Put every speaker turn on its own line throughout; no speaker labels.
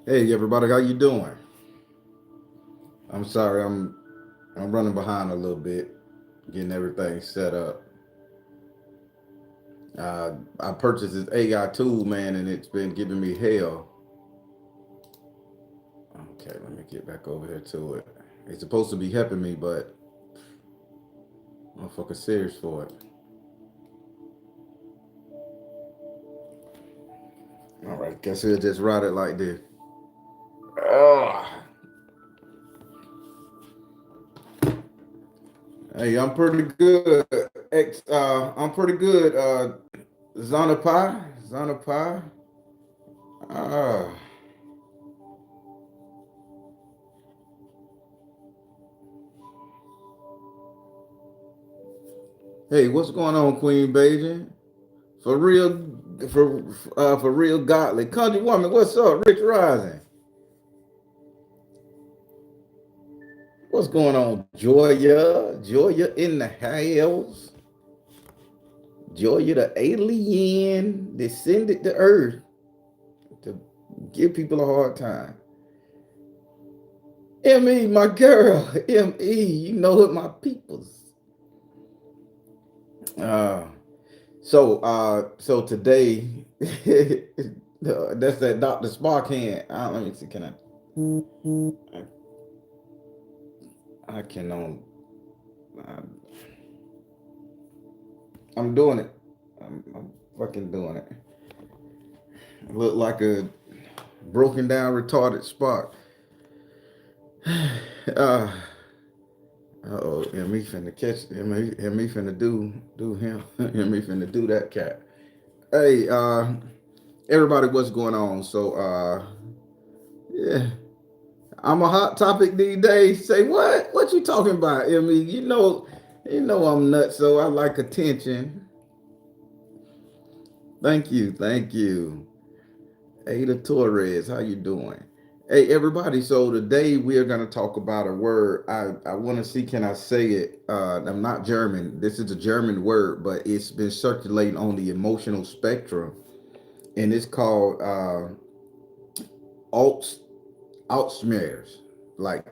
Hey everybody, how you doing? I'm sorry, I'm running behind a little bit, getting everything set up. I purchased this AI tool, man, and it's been giving me hell. Okay, let me get back over here to it. It's supposed to be helping me, but motherfucker serious for it. All right, guess we'll just ride it like this. Ugh. Hey, I'm pretty good. I'm pretty good. Zona Pie, Zona Pie. Ah. Hey, what's going on, Queen Beijing? For real, for real godly country woman. What's up, Rich Rising? What's going on, Joya? Joya in the house. Joya, the alien descended to Earth to give people a hard time. Me, my girl, Me, you know it, my peoples. Uh, so today, that's that Dr. Spark hand. Let me see, I cannot. I, I'm doing it. I'm fucking doing it. Look like a broken down retarded spark. uh oh, me finna catch me finna do him. Me finna do that cat. Hey, everybody, what's going on? So yeah. I'm a hot topic these days. Say what? What you talking about? You know I'm nuts, so I like attention. Thank you, thank you. Ada Torres, how you doing? Hey everybody, so today we are going to talk about a word. I want to see, can I say it? I'm not German. This is a German word, but it's been circulating on the emotional spectrum, and it's called alt Altschmerz, like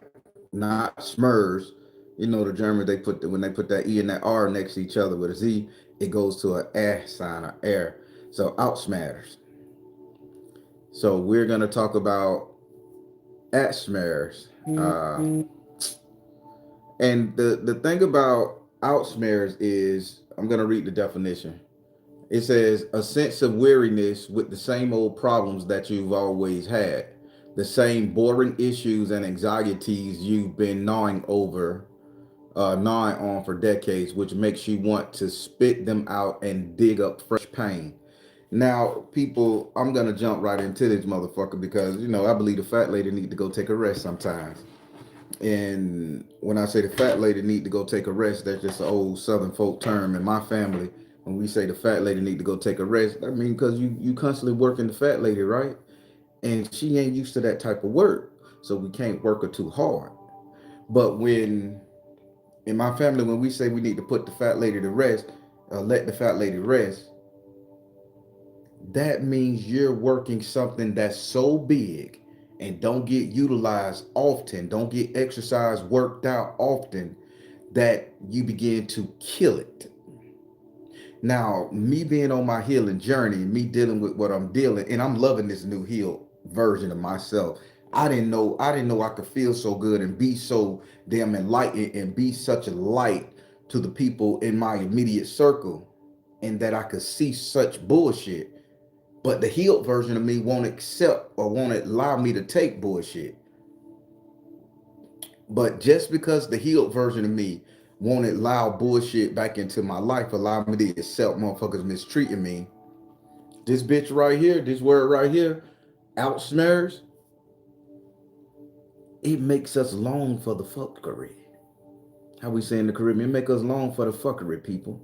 not Smurs. You know the Germans, when they put that E and that R next to each other with a Z, it goes to an air sign or air. So Out-smars. So we're gonna talk about S.O.L.Matters. And the thing about Altschmerz is, I'm going to read the definition. It says, a sense of weariness with the same old problems that you've always had, the same boring issues and anxieties you've been gnawing on for decades, which makes you want to spit them out and dig up fresh pain. Now, people, I'm gonna jump right into this motherfucker because I believe the fat lady need to go take a rest sometimes. And when I say the fat lady need to go take a rest, that's just an old Southern folk term in my family. When we say the fat lady need to go take a rest, I mean because you constantly working the fat lady, right? And she ain't used to that type of work, so we can't work her too hard. But when in my family, when we say we need to put the fat lady to rest, let the fat lady rest, that means you're working something that's so big and don't get utilized often, don't get exercise worked out often, that you begin to kill it. Now, me being on my healing journey, me dealing with what I'm dealing, and I'm loving this new healed version of myself. I didn't know I could feel so good and be so damn enlightened and be such a light to the people in my immediate circle, and that I could see such bullshit. But the healed version of me won't accept or won't allow me to take bullshit. But just because the healed version of me won't allow bullshit back into my life, allow me to accept motherfuckers mistreating me, this bitch right here, this word right here, outsmars, it makes us long for the fuckery. How we say in the Caribbean, it makes us long for the fuckery, people.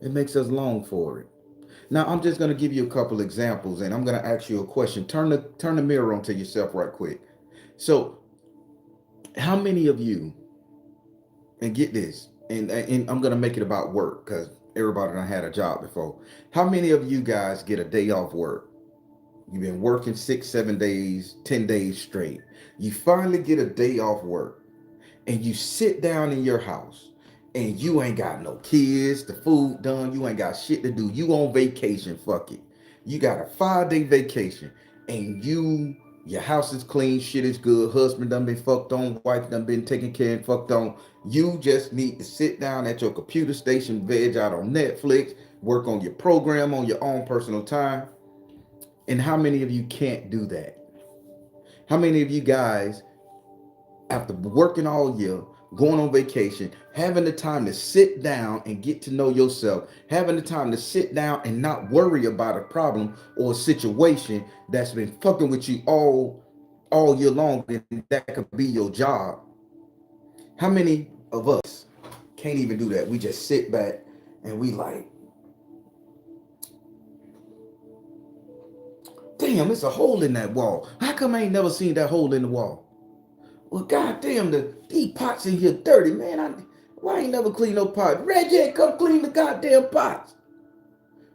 It makes us long for it. Now I'm just gonna give you a couple examples, and I'm gonna ask you a question. Turn the mirror onto yourself right quick. So, how many of you, and get this, and I'm gonna make it about work because everybody done had a job before. How many of you guys get a day off work? You've been working 6, 7 days, 10 days straight. You finally get a day off work and you sit down in your house and you ain't got no kids, the food done, you ain't got shit to do. You on vacation, fuck it. You got a 5-day vacation and your house is clean, shit is good, husband done been fucked on, wife done been taken care and fucked on. You just need to sit down at your computer station, veg out on Netflix, work on your program on your own personal time. And how many of you can't do that? How many of you guys, after working all year, going on vacation, having the time to sit down and get to know yourself, having the time to sit down and not worry about a problem or a situation that's been fucking with you all year long, and that could be your job? How many of us can't even do that? We just sit back and we like, damn, it's a hole in that wall. How come I ain't never seen that hole in the wall? Well, goddamn, these pots in here dirty, man. Why I ain't never clean no pots? Reggie, come clean the goddamn pots.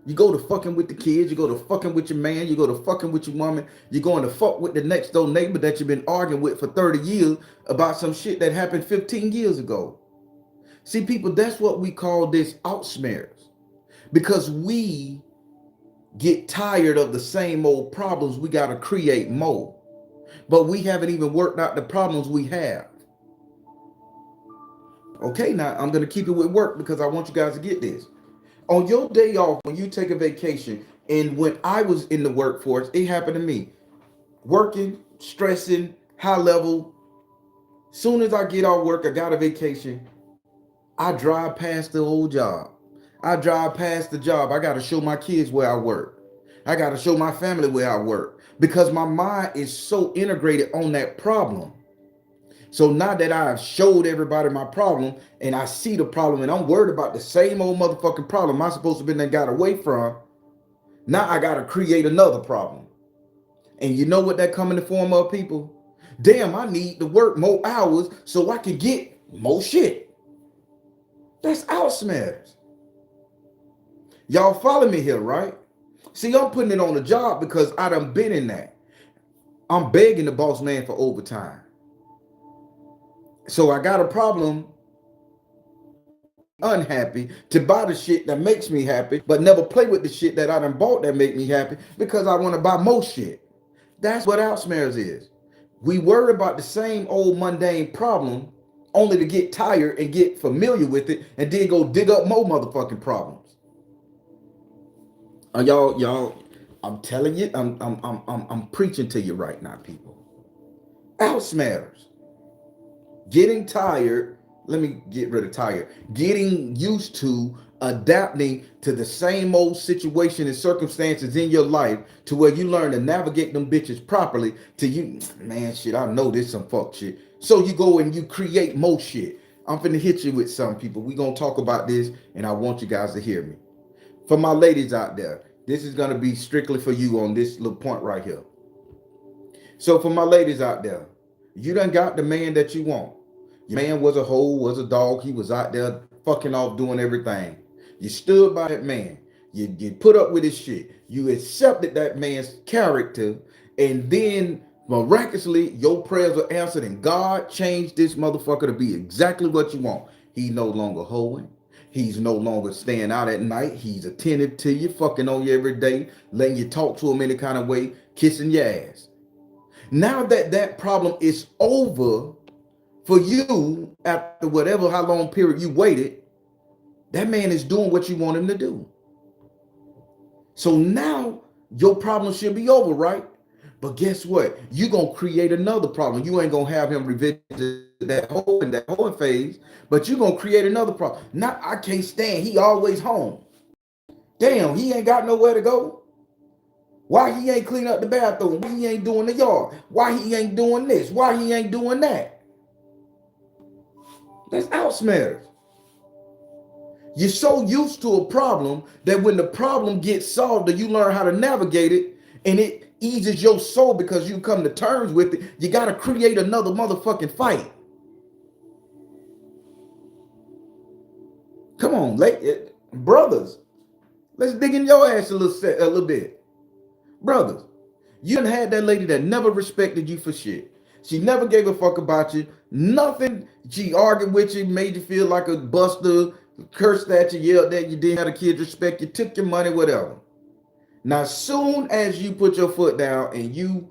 You go to fucking with the kids, you go to fucking with your man, you go to fucking with your woman, you're going to fuck with the next door neighbor that you've been arguing with for 30 years about some shit that happened 15 years ago. See, people, that's what we call this Altschmerz. Because we get tired of the same old problems, we got to create more. But we haven't even worked out the problems we have. Okay, now I'm going to keep it with work because I want you guys to get this. On your day off, when you take a vacation, and when I was in the workforce, it happened to me. Working, stressing, high level. Soon as I get off work, I got a vacation, I drive past the old job. I drive past the job. I got to show my kids where I work. I got to show my family where I work because my mind is so integrated on that problem. So now that I've showed everybody my problem and I see the problem and I'm worried about the same old motherfucking problem I'm supposed to be and got away from, now I got to create another problem. And you know what that come in the form of, people? Damn, I need to work more hours so I can get more shit. That's Out-smars. Y'all follow me here, right? See, I'm putting it on the job because I done been in that. I'm begging the boss man for overtime. So I got a problem, unhappy, to buy the shit that makes me happy, but never play with the shit that I done bought that make me happy because I want to buy more shit. That's what Out-smars is. We worry about the same old mundane problem only to get tired and get familiar with it and then go dig up more motherfucking problems. Y'all, I'm telling you, I'm preaching to you right now, people. Out-smars. Getting tired, let me get rid of tired. Getting used to adapting to the same old situation and circumstances in your life to where you learn to navigate them bitches properly to you, man, shit, I know this some fuck shit. So you go and you create more shit. I'm finna hit you with some, people. We gonna talk about this and I want you guys to hear me. For my ladies out there, this is going to be strictly for you on this little point right here. So for my ladies out there, you done got the man that you want. Your man was a hoe, was a dog. He was out there fucking off doing everything. You stood by that man. You put up with his shit. You accepted that man's character. And then miraculously, your prayers were answered and God changed this motherfucker to be exactly what you want. He no longer hoeing. He's no longer staying out at night. He's attentive to you, fucking on you every day, letting you talk to him any kind of way, kissing your ass. Now that that problem is over for you, after whatever, how long period you waited, that man is doing what you want him to do. So now your problem should be over, right? But guess what? You're going to create another problem. You ain't going to have him revisit that whole phase, but you're going to create another problem. Now, I can't stand, he always home. Damn, he ain't got nowhere to go. Why he ain't clean up the bathroom? Why he ain't doing the yard? Why he ain't doing this? Why he ain't doing that? That's Out-smars. You're so used to a problem that when the problem gets solved or you learn how to navigate it and it eases your soul because you come to terms with it, you got to create another motherfucking fight. Come on, brothers, let's dig in your ass a little bit. Brothers, You done had that lady that never respected you for shit. She never gave a fuck about you. Nothing. She argued with you, made you feel like a buster, cursed at you, yelled at you, didn't have the kids respect you, took your money, whatever. Now, soon as you put your foot down and you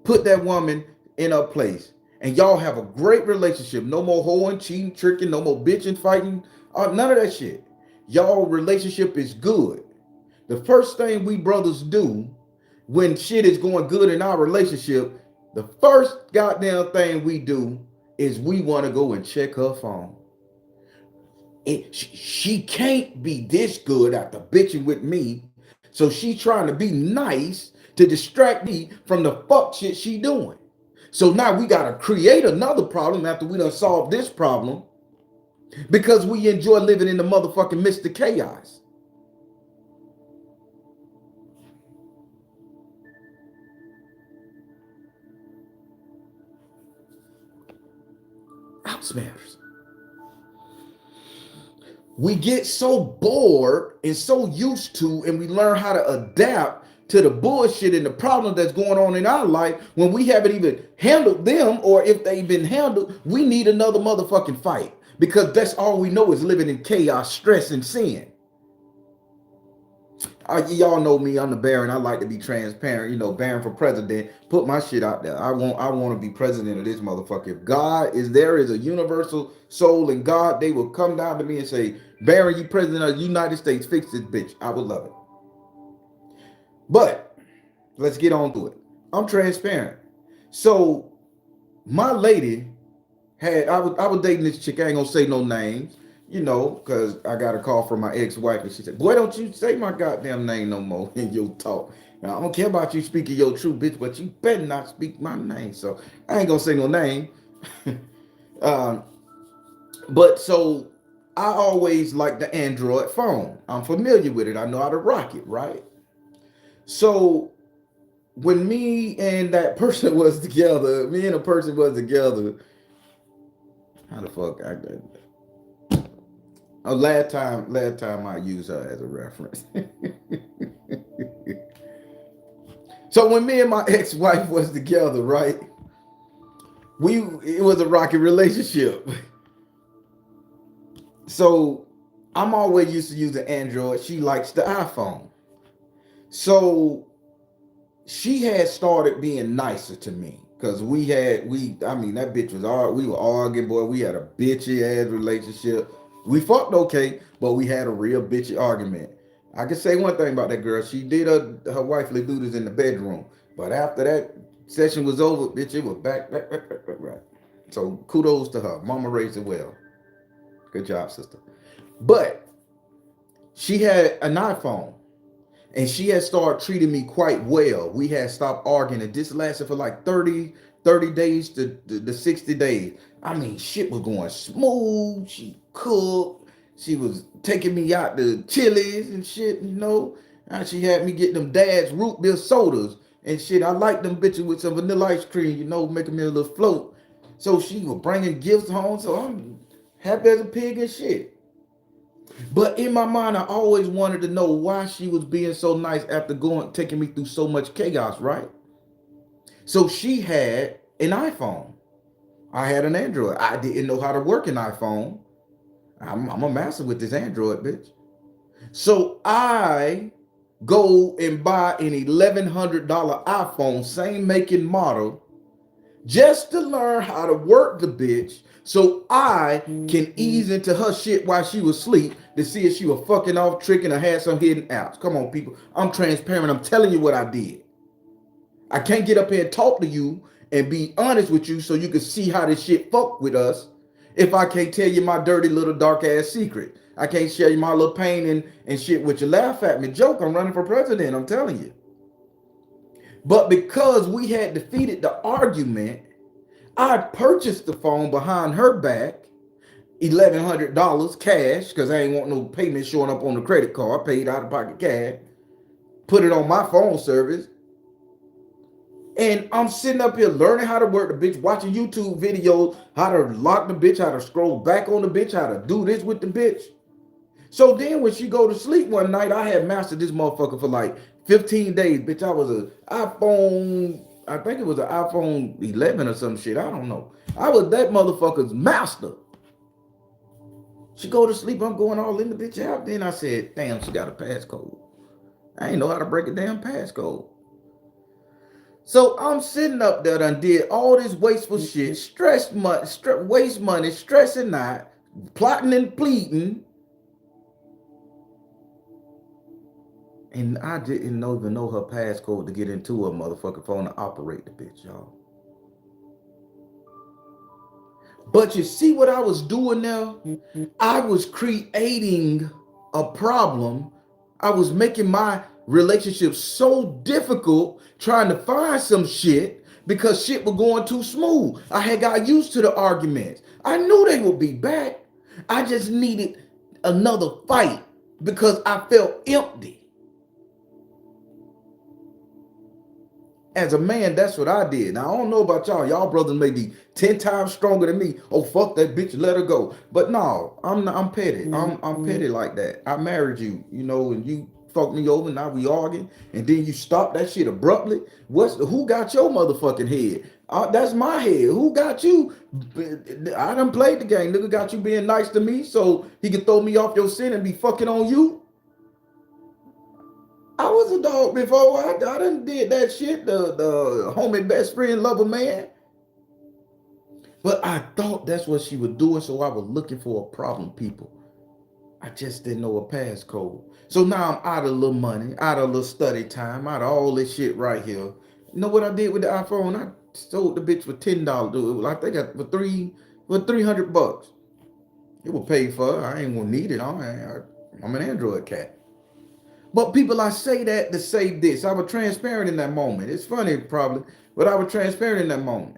put that woman in her place, and y'all have a great relationship, no more hoeing, cheating, tricking, no more bitching, fighting, none of that shit. Y'all relationship is good. The first thing we brothers do when shit is going good in our relationship, the first goddamn thing we do is we want to go and check her phone. She can't be this good after bitching with me. So she's trying to be nice to distract me from the fuck shit she doing. So now we got to create another problem after we done solved this problem because we enjoy living in the motherfucking midst of chaos. Out-smars. We get so bored and so used to, and we learn how to adapt to the bullshit and the problem that's going on in our life when we haven't even handled them, or if they've been handled, we need another motherfucking fight because that's all we know is living in chaos, stress, and sin. Y'all know me, I'm the Baron. I like to be transparent, Baron for president. Put my shit out there. I want to be president of this motherfucker. If God is there is a universal soul in God, they will come down to me and say, Baron, you president of the United States, fix this bitch. I would love it. But let's get on to it. I'm transparent. So my lady I was dating this chick. I ain't gonna say no names, because I got a call from my ex-wife and she said, boy, don't you say my goddamn name no more in your talk. Now, I don't care about you speaking your truth, bitch, but you better not speak my name. So I ain't gonna say no name. But so I always like the Android phone. I'm familiar with it. I know how to rock it, right? So when me and a person was together, how the fuck last time I used her as a reference. So when me and my ex-wife was together, right? It was a rocky relationship. So I'm always used to using Android. She likes the iPhone. So she had started being nicer to me. Cause that bitch we were arguing, boy. We had a bitchy ass relationship. We fucked okay, but we had a real bitchy argument. I can say one thing about that girl. She did her wifely duties in the bedroom. But after that session was over, bitch, it was back. Right. So kudos to her. Mama raised it well. Good job, sister. But she had an iPhone. And she had started treating me quite well. We had stopped arguing. And this lasted for like 30 days to 60 days. I mean, shit was going smooth. She cooked. She was taking me out to Chili's and shit, And she had me get them Dad's root beer sodas and shit. I like them bitches with some vanilla ice cream, making me a little float. So she was bringing gifts home. So I'm happy as a pig and shit. But in my mind, I always wanted to know why she was being so nice after taking me through so much chaos, right? So she had an iPhone. I had an Android. I didn't know how to work an iPhone. I'm a master with this Android, bitch. So I go and buy an $1,100 iPhone, same make and model, just to learn how to work the bitch so I can ease into her shit while she was asleep to see if she was fucking off, tricking, or had some hidden apps. Come on, people. I'm transparent. I'm telling you what I did. I can't get up here and talk to you and be honest with you so you can see how this shit fuck with us if I can't tell you my dirty little dark ass secret. I can't share you my little pain and shit with you. Laugh at me. Joke, I'm running for president. I'm telling you. But because we had defeated the argument, I purchased the phone behind her back, $1,100 cash, because I ain't want no payment showing up on the credit card. I paid out of pocket cash, put it on my phone service. And I'm sitting up here learning how to work the bitch, watching YouTube videos, how to lock the bitch, how to scroll back on the bitch, how to do this with the bitch. So then when she go to sleep one night, I had mastered this motherfucker for like 15 days, bitch. I was a iPhone, I think it was an iPhone 11 or some shit. I don't know. I was that motherfucker's master. She go to sleep, I'm going all in the bitch out. Then I said, damn, she got a passcode. I ain't know how to break a damn passcode. So I'm sitting up there and did all this wasteful shit, waste money, stressing out, plotting and pleading. And I didn't even know her passcode to get into her motherfucking phone to operate the bitch, y'all. But you see what I was doing now? I was creating a problem. I was making my relationship so difficult trying to find some shit because shit was going too smooth. I had got used to the arguments. I knew they would be back. I just needed another fight because I felt empty. As a man, that's what I did. Now, I don't know about y'all. Y'all brothers may be 10 times stronger than me. Oh, fuck that bitch, let her go. But no, I'm petty. I'm petty like that. I married you, and you fucked me over. Now we arguing. And then you stop that shit abruptly. Who got your motherfucking head? That's my head. Who got you? I done played the game. Nigga got you being nice to me so he can throw me off your scent and be fucking on you. I was a dog before. I done did that shit. The homie best friend lover man. But I thought that's what she was doing, so I was looking for a problem, people. I just didn't know a passcode. So now I'm out of little money, out of little study time, out of all this shit right here. You know what I did with the iPhone? I sold the bitch for $10. I think for 300 bucks. It was paid for. I ain't gonna need it. I'm an Android cat. But people, I say that to say this. I was transparent in that moment. It's funny probably, but I was transparent in that moment.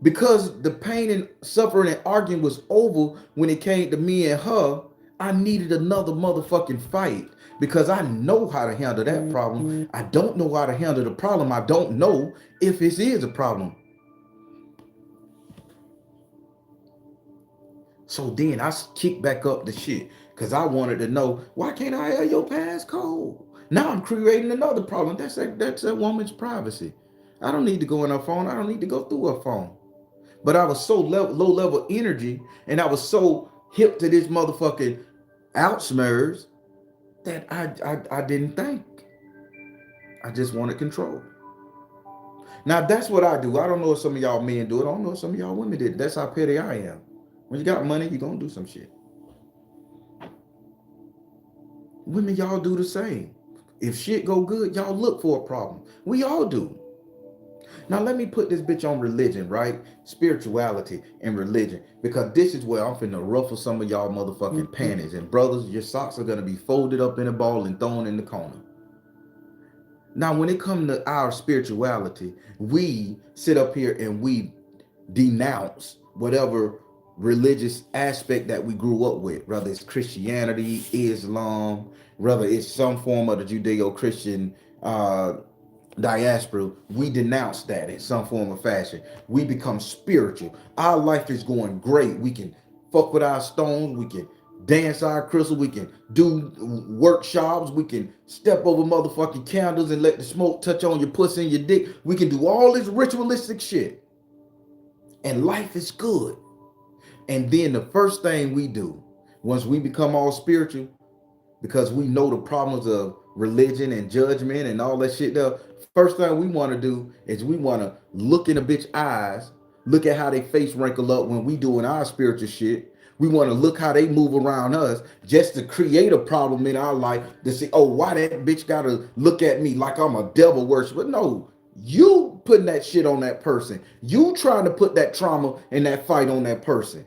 Because the pain and suffering and arguing was over when it came to me and her, I needed another motherfucking fight. Because I know how to handle that problem. I don't know how to handle the problem. I don't know if it is a problem. So then I kicked back up the shit. Because I wanted to know, why can't I have your passcode? Now I'm creating another problem. That's a woman's privacy. I don't need to go in her phone. I don't need to go through her phone. But I was so low level energy, and I was so hip to this motherfucking Altschmerz that I didn't think. I just wanted control. Now that's what I do. I don't know if some of y'all men do it. I don't know if some of y'all women did it. That's how petty I am. When you got money, you're gonna do some shit. Women, y'all do the same. If shit go good, y'all look for a problem. We all do. Now let me put this bitch on religion, right? Spirituality and religion. Because this is where I'm finna ruffle some of y'all motherfucking panties. And brothers, your socks are gonna be folded up in a ball and thrown in the corner. Now when it comes to our spirituality, we sit up here and we denounce whatever religious aspect that we grew up with, whether it's Christianity, Islam, whether it's some form of the Judeo-Christian diaspora. We denounce that in some form or fashion. We become spiritual. Our life is going great. We can fuck with our stones. We can dance our crystal. We can do workshops. We can step over motherfucking candles and let the smoke touch on your pussy and your dick. We can do all this ritualistic shit. And life is good. And then the first thing we do, once we become all spiritual, because we know the problems of religion and judgment and all that shit there, first thing we want to do is we want to look in a bitch's eyes, look at how they face wrinkle up when we doing our spiritual shit. We want to look how they move around us just to create a problem in our life to say, oh, why that bitch got to look at me like I'm a devil worshiper. No, you putting that shit on that person. You trying to put that trauma and that fight on that person.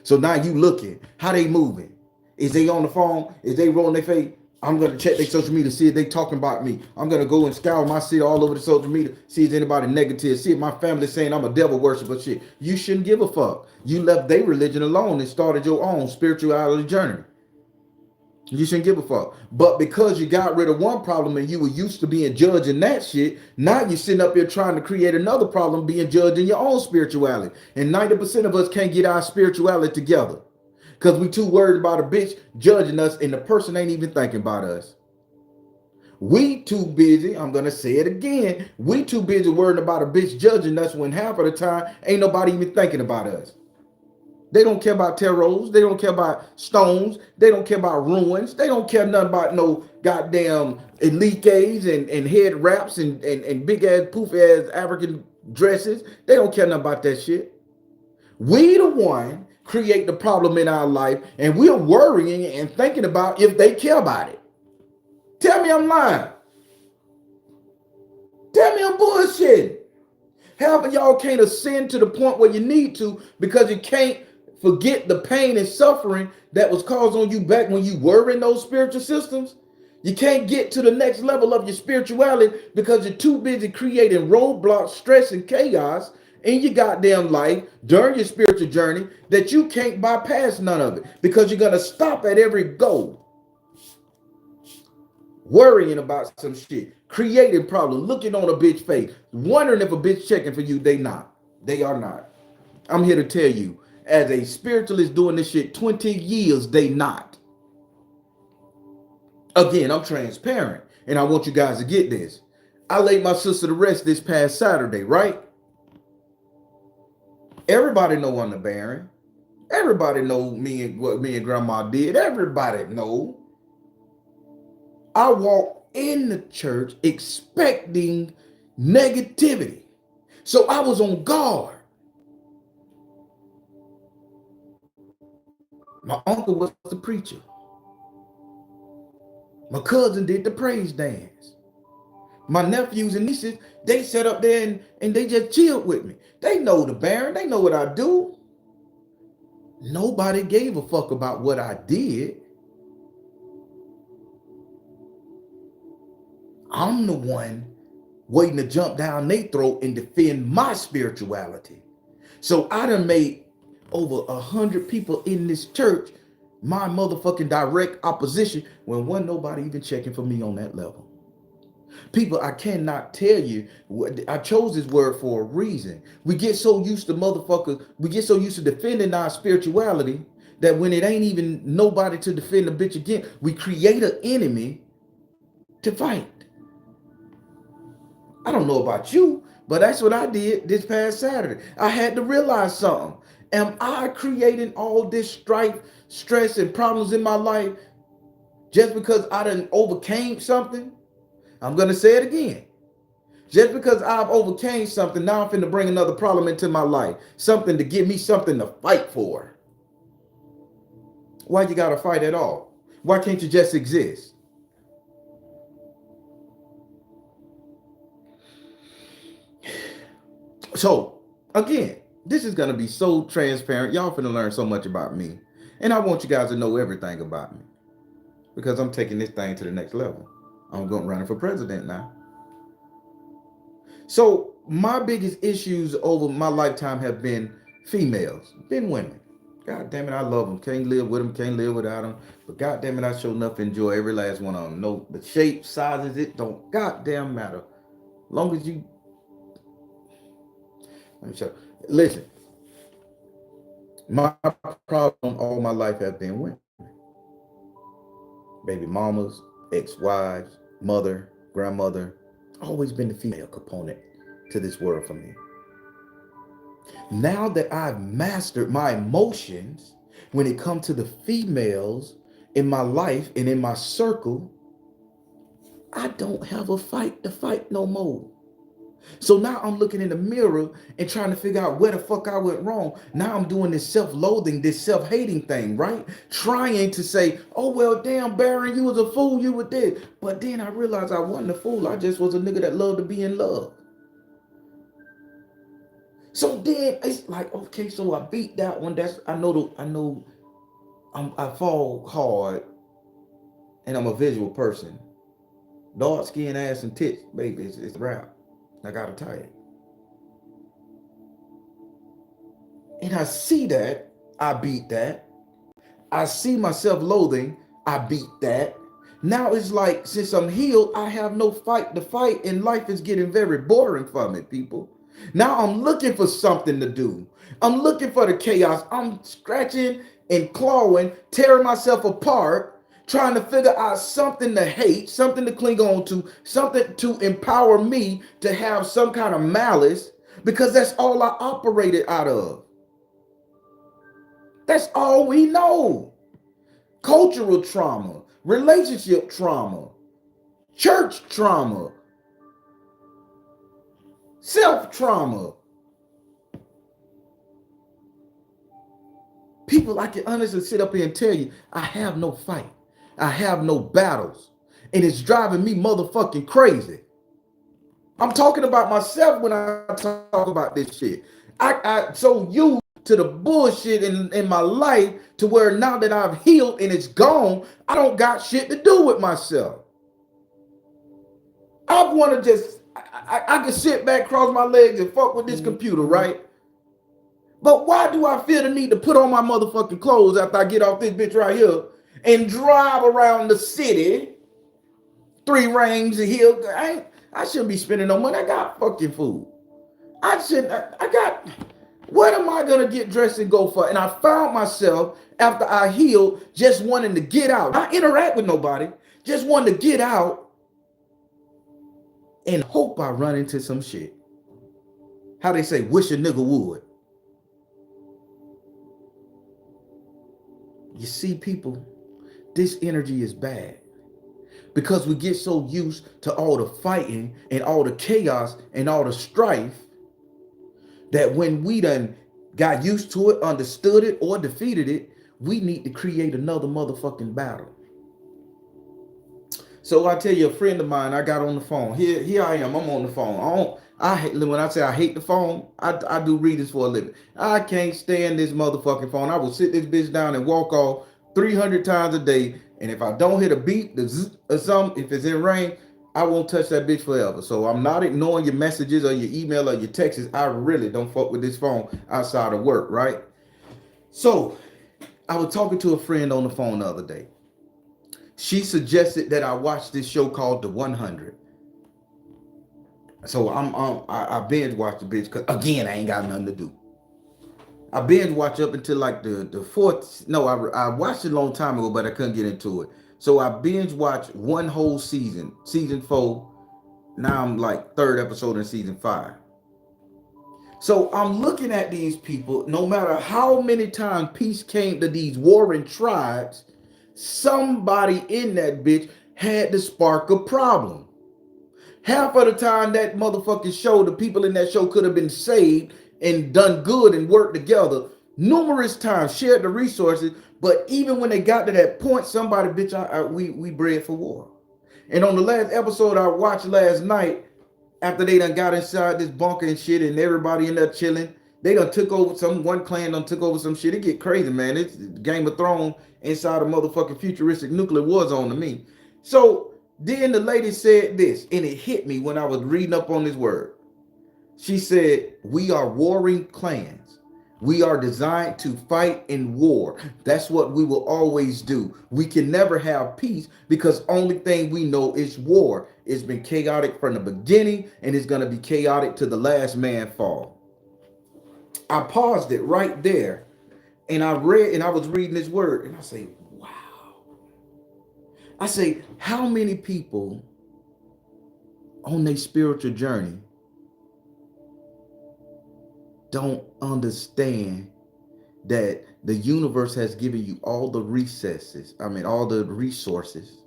So now you looking, how they moving? Is they on the phone? Is they rolling their face? I'm going to check their social media, see if they talking about me. I'm going to go and scour my city all over the social media, see if anybody negative, see if my family saying I'm a devil worshiper shit. You shouldn't give a fuck. You left their religion alone and started your own spirituality journey. You shouldn't give a fuck. But because you got rid of one problem and you were used to being judged in that shit, now you're sitting up here trying to create another problem being judged in your own spirituality. And 90% of us can't get our spirituality together because we too worried about a bitch judging us and the person ain't even thinking about us. We too busy, I'm gonna say it again, we too busy worrying about a bitch judging us when half of the time ain't nobody even thinking about us. They don't care about tarots. They don't care about stones. They don't care about ruins. They don't care nothing about no goddamn eliques and head wraps and big ass poof ass African dresses. They don't care nothing about that shit. We the one create the problem in our life, and we're worrying and thinking about if they care about it. Tell me I'm lying. Tell me I'm bullshitting. Half of y'all can't ascend to the point where you need to because you can't forget the pain and suffering that was caused on you back when you were in those spiritual systems. You can't get to the next level of your spirituality because you're too busy creating roadblocks, stress, and chaos in your goddamn life during your spiritual journey that you can't bypass none of it because you're going to stop at every goal. Worrying about some shit, creating problems, looking on a bitch face, wondering if a bitch checking for you. They not. They are not. I'm here to tell you, as a spiritualist doing this shit 20 years, they not. Again, I'm transparent, and I want you guys to get this. I laid my sister to rest this past Saturday, right? Everybody know I'm the Baron. Everybody know me and what me and Grandma did. Everybody know. I walked in the church expecting negativity. So I was on guard. My uncle was the preacher. My cousin did the praise dance. My nephews and nieces, they sat up there and they just chilled with me. They know the Baron. They know what I do. Nobody gave a fuck about what I did. I'm the one waiting to jump down their throat and defend my spirituality. So I done made over 100 people in this church my motherfucking direct opposition when wasn't nobody even checking for me on that level. People, I cannot tell you, I chose this word for a reason. We get so used to motherfuckers, we get so used to defending our spirituality that when it ain't even nobody to defend the bitch again, we create an enemy to fight. I don't know about you, but that's what I did this past Saturday. I had to realize something. Am I creating all this strife, stress, and problems in my life just because I done overcame something? I'm going to say it again. Just because I've overcame something, now I'm finna bring another problem into my life. Something to give me something to fight for. Why you gotta fight at all? Why can't you just exist? So, again, this is gonna be so transparent. Y'all finna learn so much about me. And I want you guys to know everything about me. Because I'm taking this thing to the next level. I'm going running for president now. So my biggest issues over my lifetime have been females, been women. God damn it, I love them. Can't live with them, can't live without them. But god damn it, I sure enough enjoy every last one of them. No, the shape, sizes, it don't goddamn matter. Long as you, let me show. Listen, my problem all my life has been women. Baby mamas, ex-wives, mother, grandmother. Always been the female component to this world for me. Now that I've mastered my emotions when it comes to the females in my life and in my circle, I don't have a fight to fight no more. So now I'm looking in the mirror and trying to figure out where the fuck I went wrong. Now I'm doing this self-loathing, this self-hating thing, right? Trying to say, oh, well, damn, Baron, you was a fool, you were dead. But then I realized I wasn't a fool. I just was a nigga that loved to be in love. So then it's like, okay, so I beat that one. I fall hard and I'm a visual person. Dark skin, ass, and tits, baby, it's rap. I gotta tell you. And I see that, I beat that. I see my self-loathing, I beat that. Now it's like, since I'm healed, I have no fight to fight, and life is getting very boring for me, people. Now I'm looking for something to do. I'm looking for the chaos. I'm scratching and clawing, tearing myself apart, trying to figure out something to hate, something to cling on to, something to empower me to have some kind of malice, because that's all I operated out of. That's all we know. Cultural trauma, relationship trauma, church trauma, self trauma. People, I can honestly sit up here and tell you, I have no fight. I have no battles. And it's driving me motherfucking crazy. I'm talking about myself when I talk about this shit. I so used to the bullshit in my life to where now that I've healed and it's gone, I don't got shit to do with myself. I want to just, I can sit back, cross my legs, and fuck with this computer, right? But why do I feel the need to put on my motherfucking clothes after I get off this bitch right here and drive around the city, 3 rings a hill? I shouldn't be spending no money. I got fucking food. I got, what am I going to get dressed and go for? And I found myself, after I healed, just wanting to get out. I interact with nobody, just wanting to get out and hope I run into some shit. How they say, wish a nigga would. You see, people, this energy is bad because we get so used to all the fighting and all the chaos and all the strife that when we done got used to it, understood it, or defeated it, we need to create another motherfucking battle. So I tell you, a friend of mine, I got on the phone. Here I am. I'm on the phone. When I say I hate the phone, I do readings for a living. I can't stand this motherfucking phone. I will sit this bitch down and walk off 300 times a day. And if I don't hit a beep, the zzz or something, if it's in rain, I won't touch that bitch forever. So I'm not ignoring your messages or your email or your texts. I really don't fuck with this phone outside of work, right? So I was talking to a friend on the phone the other day. She suggested that I watch this show called The 100. So I binge watched the bitch because again I ain't got nothing to do. I binge watch up until like the fourth. No, I watched it a long time ago, but I couldn't get into it. So I binge watched one whole season, season 4. Now I'm like 3rd episode in season 5. So I'm looking at these people. No matter how many times peace came to these warring tribes, somebody in that bitch had to spark a problem. Half of the time that motherfucking show, the people in that show could have been saved and done good and worked together numerous times, shared the resources. But even when they got to that point, somebody, bitch, we bred for war. And on the last episode I watched last night, after they done got inside this bunker and shit and everybody in there chilling, they done took over one clan done took over some shit. It get crazy, man. It's Game of Thrones inside a motherfucking futuristic nuclear war zone to me. So then the lady said this, and it hit me when I was reading up on this word. She said, we are warring clans. We are designed to fight in war. That's what we will always do. We can never have peace because only thing we know is war. It's been chaotic from the beginning and it's going to be chaotic to the last man fall. I paused it right there and I was reading this word and I say, wow. I say, how many people on their spiritual journey don't understand that the universe has given you all the all the resources,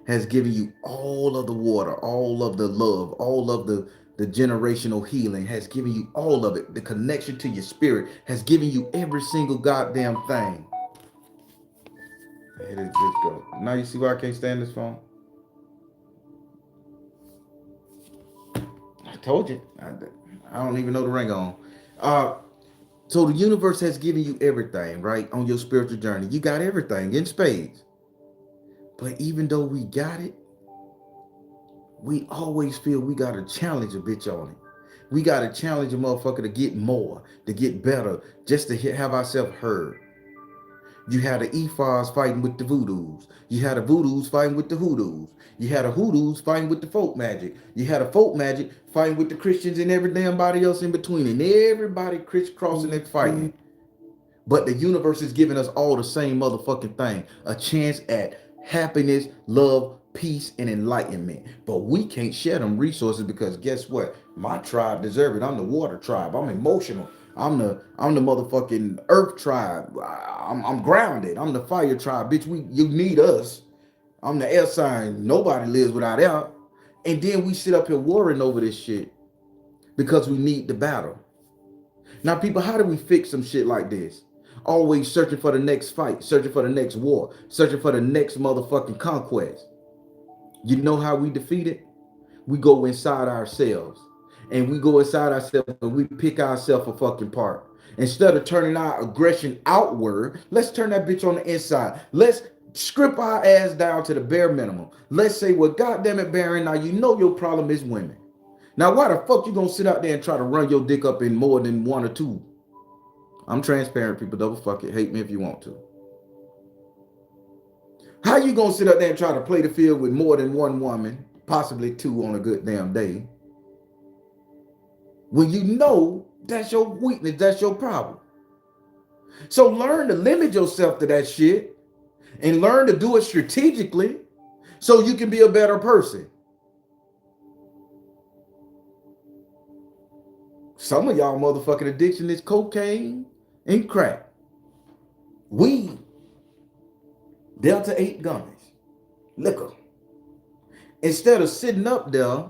has given you all of the water, all of the love, all of the generational healing, has given you all of it. The connection to your spirit has given you every single goddamn thing. Let it just go. Now you see why I can't stand this phone? I told you. I don't even know the ring on. So the universe has given you everything, right? On your spiritual journey. You got everything in spades. But even though we got it, we always feel we got to challenge a bitch on it. We got to challenge a motherfucker to get more, to get better, just to have ourselves heard. You had the Ifas fighting with the Voodoos. You had the Voodoos fighting with the Hoodoos. You had the Hoodoos fighting with the folk magic. You had a folk magic fighting with the Christians and every damn body else in between. And everybody crisscrossing and fighting. But the universe is giving us all the same motherfucking thing. A chance at happiness, love, peace, and enlightenment. But we can't share them resources because guess what? My tribe deserve it. I'm the water tribe. I'm emotional. I'm the motherfucking earth tribe. I'm grounded. I'm the fire tribe. Bitch, you need us. I'm the air sign. Nobody lives without air. And then we sit up here worrying over this shit because we need the battle. Now, people, how do we fix some shit like this? Always searching for the next fight, searching for the next war, searching for the next motherfucking conquest. You know how we defeat it? We go inside ourselves. And we go inside ourselves and we pick ourselves a fucking part. Instead of turning our aggression outward, let's turn that bitch on the inside. Let's strip our ass down to the bare minimum. Let's say, well, goddamn it, Baron, now you know your problem is women. Now, why the fuck you gonna sit out there and try to run your dick up in more than one or two? I'm transparent, people. Double fuck it. Hate me if you want to. How you gonna sit up there and try to play the field with more than one woman, possibly two on a good damn day, when you know that's your weakness, that's your problem? So learn to limit yourself to that shit and learn to do it strategically so you can be a better person. Some of y'all motherfucking addiction is cocaine and crack, weed, Delta 8 gummies, liquor. Instead of sitting up there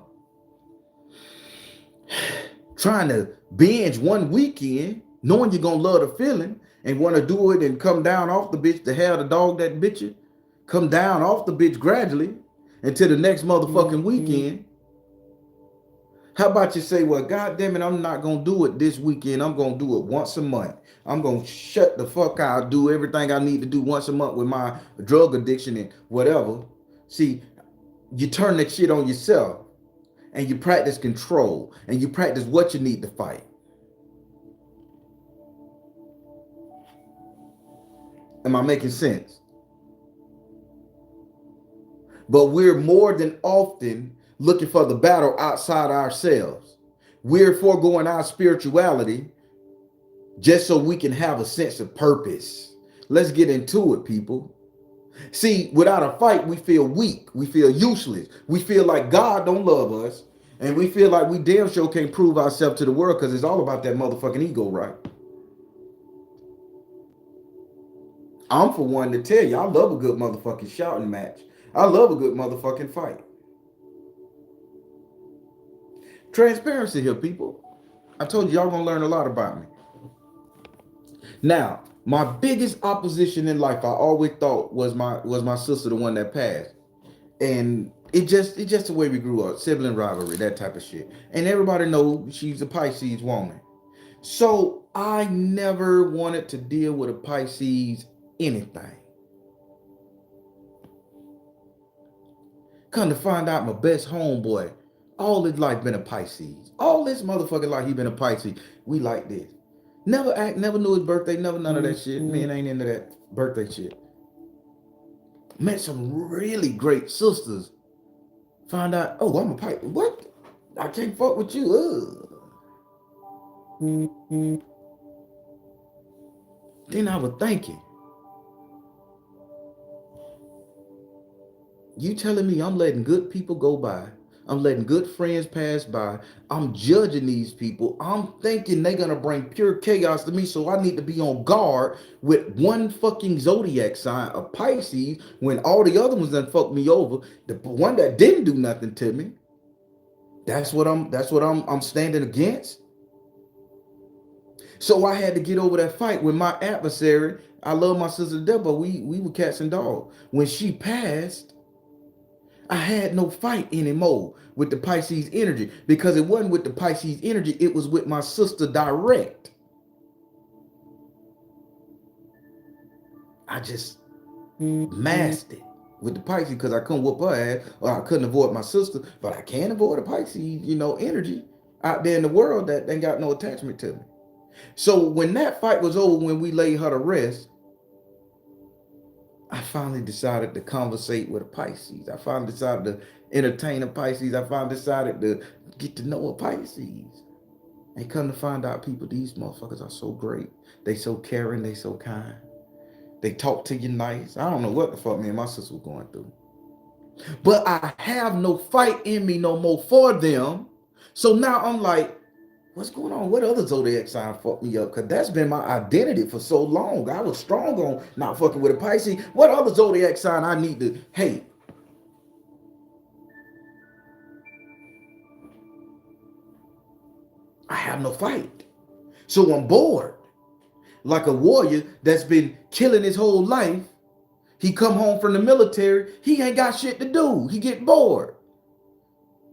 trying to binge one weekend, knowing you're gonna love the feeling and want to do it and come down off the bitch to have the dog that bitch you, come down off the bitch gradually until the next motherfucking weekend. How about you say, well, God damn it, I'm not gonna do it this weekend. I'm gonna do it once a month. I'm gonna shut the fuck out, do everything I need to do once a month with my drug addiction and whatever. See, you turn that shit on yourself and you practice control and you practice what you need to fight. Am I making sense? But we're more than often looking for the battle outside ourselves. We're foregoing our spirituality just so we can have a sense of purpose. Let's get into it, people. See, without a fight, we feel weak. We feel useless. We feel like God don't love us. And we feel like we damn sure can't prove ourselves to the world because it's all about that motherfucking ego, right? I'm for one to tell you, I love a good motherfucking shouting match. I love a good motherfucking fight. Transparency here, people. I told you, y'all gonna learn a lot about me. Now, my biggest opposition in life, I always thought was my sister, the one that passed. And it's just the way we grew up, sibling rivalry, that type of shit. And everybody knows she's a Pisces woman. So I never wanted to deal with a Pisces anything. Come to find out, my best homeboy, all his life been a Pisces. All this motherfucking life he been a Pisces. We like this. Never knew his birthday, never none of that shit. Man, ain't into that birthday shit. Met some really great sisters. Found out, oh, I'm a Pisces. What? I can't fuck with you. Then I was thinking, you telling me I'm letting good people go by? I'm letting good friends pass by. I'm judging these people. I'm thinking they're gonna bring pure chaos to me, so I need to be on guard with one fucking zodiac sign, a Pisces, when all the other ones done fucked me over. The one that didn't do nothing to me. That's what I'm standing against. So I had to get over that fight with my adversary. I love my sister to death, but we were cats and dogs. When she passed, I had no fight anymore with the Pisces energy because it wasn't with the Pisces energy, it was with my sister direct. I just masked it with the Pisces because I couldn't whoop her ass or I couldn't avoid my sister, but I can avoid the Pisces, energy out there in the world that ain't got no attachment to me. So when that fight was over, when we laid her to rest, I finally decided to conversate with a Pisces. I finally decided to entertain a Pisces. I finally decided to get to know a Pisces. And come to find out, people, these motherfuckers are so great. They so caring, they so kind. They talk to you nice. I don't know what the fuck me and my sister was going through. But I have no fight in me no more for them. So now I'm like, what's going on? What other zodiac sign fucked me up? Because that's been my identity for so long. I was strong on not fucking with a Pisces. What other zodiac sign I need to hate? I have no fight. So I'm bored. Like a warrior that's been killing his whole life. He come home from the military. He ain't got shit to do. He get bored.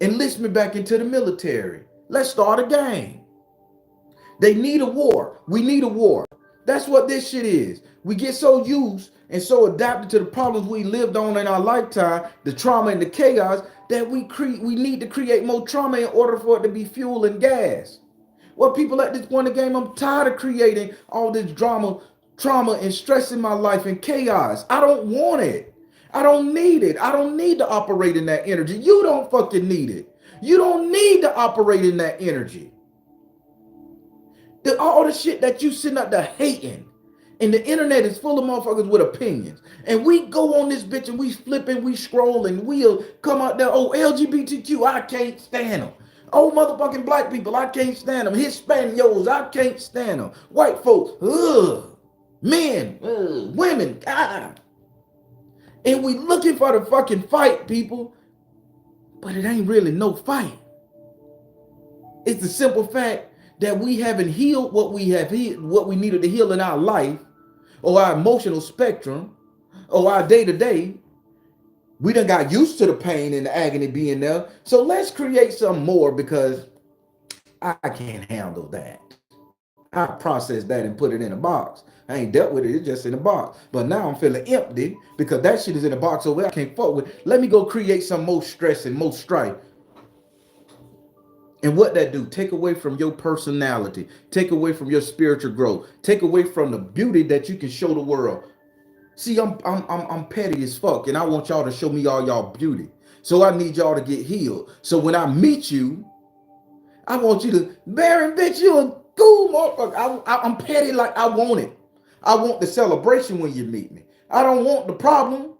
Enlist me back into the military. Let's start a game. They need a war. We need a war. That's what this shit is. We get so used and so adapted to the problems we lived on in our lifetime, the trauma and the chaos, that we need to create more trauma in order for it to be fuel and gas. Well, people at this point in the game, I'm tired of creating all this drama, trauma, and stress in my life and chaos. I don't want it. I don't need it. I don't need to operate in that energy. You don't fucking need it. You don't need to operate in that energy. All the shit that you sitting up there hating, and the internet is full of motherfuckers with opinions. And we go on this bitch and we flipping, we scrolling, we'll come out there, oh, LGBTQ, I can't stand them. Oh, motherfucking black people, I can't stand them. Hispanos, I can't stand them. White folks, ugh. Men, ugh. Women, God. And we looking for the fucking fight, people. But it ain't really no fight. It's the simple fact that we haven't healed what we have healed, what we needed to heal in our life, or our emotional spectrum, or our day-to-day. We done got used to the pain and the agony being there. So let's create some more, because I can't handle that. I process that and put it in a box. I ain't dealt with it, it's just in a box. But now I'm feeling empty because that shit is in a box over there I can't fuck with. Let me go create some more stress and more strife. And what that do? Take away from your personality. Take away from your spiritual growth. Take away from the beauty that you can show the world. See, I'm petty as fuck, and I want y'all to show me all y'all beauty. So I need y'all to get healed. So when I meet you, I want you to, Baron, bitch, you a cool motherfucker. I'm petty like I want it. I want the celebration when you meet me. I don't want the problem.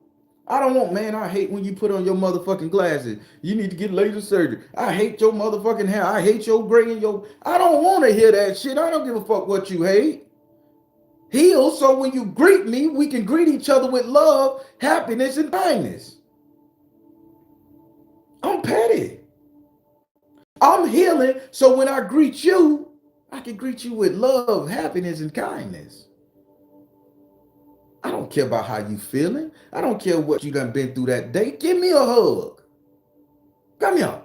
I don't want, man, I hate when you put on your motherfucking glasses. You need to get laser surgery. I hate your motherfucking hair. I hate your gray and your... I don't want to hear that shit. I don't give a fuck what you hate. Heal, so when you greet me, we can greet each other with love, happiness, and kindness. I'm petty. I'm healing, so when I greet you, I can greet you with love, happiness, and kindness. I don't care about how you feeling. I don't care what you done been through that day. Give me a hug. Come here.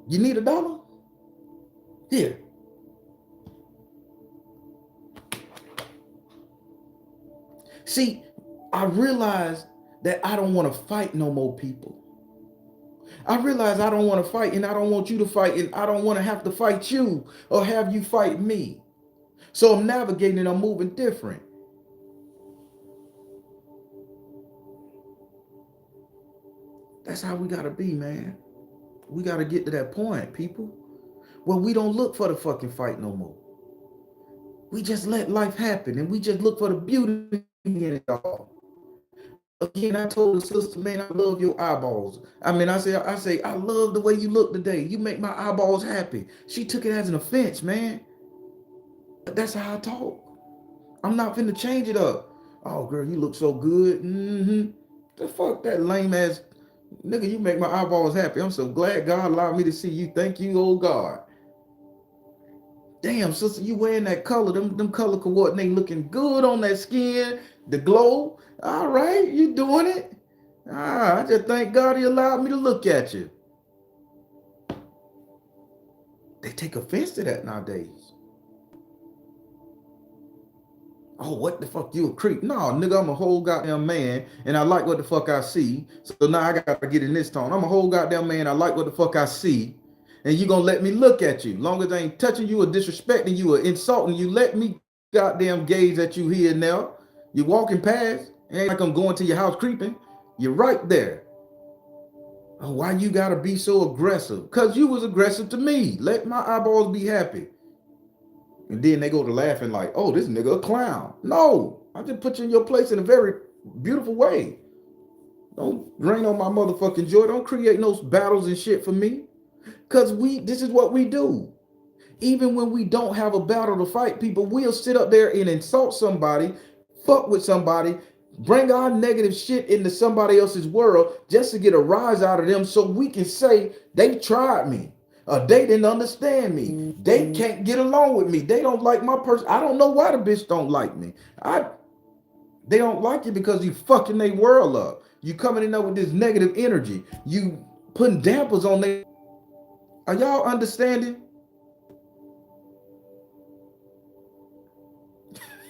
You need $1? Here. See, I realized that I don't want to fight no more people. I realize I don't want to fight, and I don't want you to fight, and I don't want to have to fight you or have you fight me. So I'm navigating and I'm moving different. That's how we gotta be, man. We gotta get to that point, people, where we don't look for the fucking fight no more. We just let life happen, and we just look for the beauty in it all. Again, I told the sister, man, I love your eyeballs. I mean, I say, I love the way you look today. You make my eyeballs happy. She took it as an offense, man. But that's how I talk. I'm not finna change it up. Oh, girl, you look so good. The fuck that lame ass nigga, you make my eyeballs happy. I'm so glad God allowed me to see you. Thank you, oh God. Damn, sister, you wearing that color. Them color coordinating looking good on that skin. The glow. All right, you doing it. I just thank God he allowed me to look at you. They take offense to that nowadays. Oh, what the fuck, you a creep? No, nigga, I'm a whole goddamn man, and I like what the fuck I see. So now I gotta get in this tone. I'm a whole goddamn man, I like what the fuck I see. And you gonna let me look at you. Long as I ain't touching you or disrespecting you or insulting you, let me goddamn gaze at you here and now. You're walking past, it ain't like I'm going to your house creeping. You're right there. Oh, why you gotta be so aggressive? Because you was aggressive to me. Let my eyeballs be happy. And then they go to laughing like, oh, this nigga a clown. No, I just put you in your place in a very beautiful way. Don't rain on my motherfucking joy. Don't create no battles and shit for me. Cause this is what we do. Even when we don't have a battle to fight, people will sit up there and insult somebody, fuck with somebody, bring our negative shit into somebody else's world just to get a rise out of them so we can say they tried me. They didn't understand me. They can't get along with me. They don't like my person. I don't know why the bitch don't like me. They don't like you because you fucking their world up. You coming in there with this negative energy. You putting dampers on their. Are y'all understanding?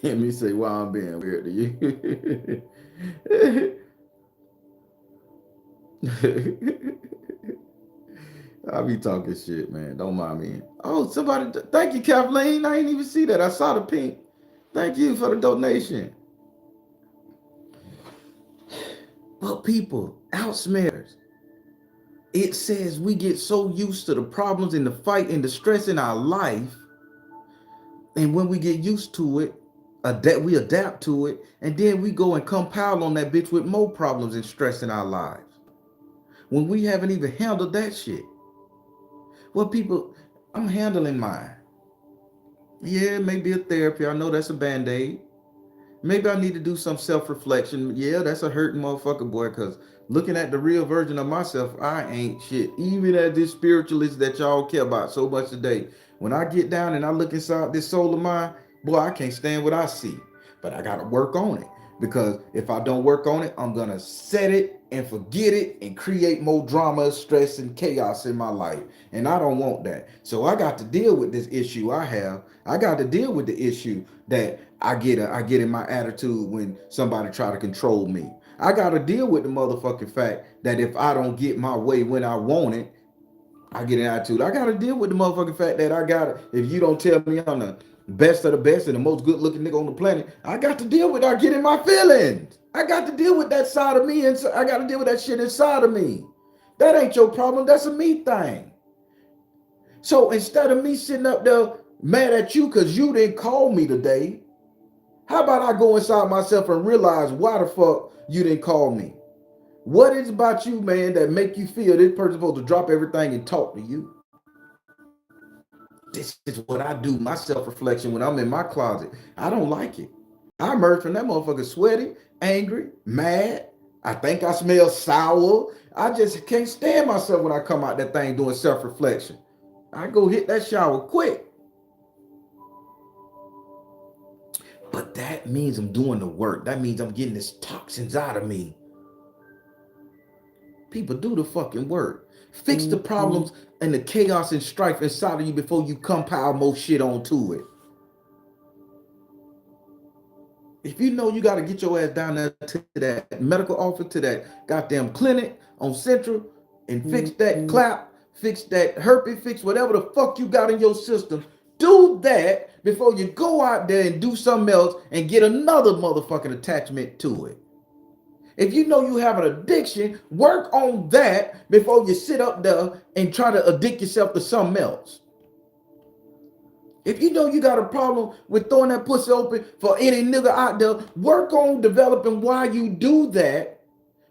Let me say why I'm being weird to you. I be talking shit, man. Don't mind me. Oh, somebody, thank you, Kathleen. I didn't even see that. I saw the pink. Thank you for the donation. But people, Altschmerz, it says we get so used to the problems and the fight and the stress in our life. And when we get used to it, we adapt to it. And then we go and compile on that bitch with more problems and stress in our lives. When we haven't even handled that shit. Well, people, I'm handling mine. Yeah, maybe a therapy. I know that's a band-aid. Maybe I need to do some self-reflection. Yeah, that's a hurting motherfucker, boy, because looking at the real version of myself, I ain't shit. Even as this spiritualist that y'all care about so much today, when I get down and I look inside this soul of mine, boy, I can't stand what I see. But I got to work on it. Because if I don't work on it, I'm going to set it and forget it and create more drama, stress, and chaos in my life. And I don't want that. So I got to deal with this issue I have. I got to deal with the issue that I get in my attitude when somebody try to control me. I got to deal with the motherfucking fact that if I don't get my way when I want it, I get an attitude. I got to deal with the motherfucking fact that if you don't tell me I'm the best of the best and the most good looking nigga on the planet, I got to deal with I get in my feelings. I got to deal with that side of me, and I got to deal with that shit inside of me. That ain't your problem. That's a me thing. So instead of me sitting up there mad at you because you didn't call me today, how about I go inside myself and realize why the fuck you didn't call me? What is about you, man, that make you feel this person's supposed to drop everything and talk to you? This is what I do, my self-reflection when I'm in my closet. I don't like it. I emerge from that motherfucker sweaty, angry, mad. I think I smell sour. I just can't stand myself when I come out that thing doing self-reflection. I go hit that shower quick. But that means I'm doing the work. That means I'm getting these toxins out of me. People, do the fucking work. Fix the problems and the chaos and strife inside of you before you compile more shit onto it. If you know you got to get your ass down there to that medical office, to that goddamn clinic on Central, and fix that clap, fix that herpes, fix whatever the fuck you got in your system, do that before you go out there and do something else and get another motherfucking attachment to it. If you know you have an addiction, work on that before you sit up there and try to addict yourself to something else. If you know you got a problem with throwing that pussy open for any nigga out there, work on developing why you do that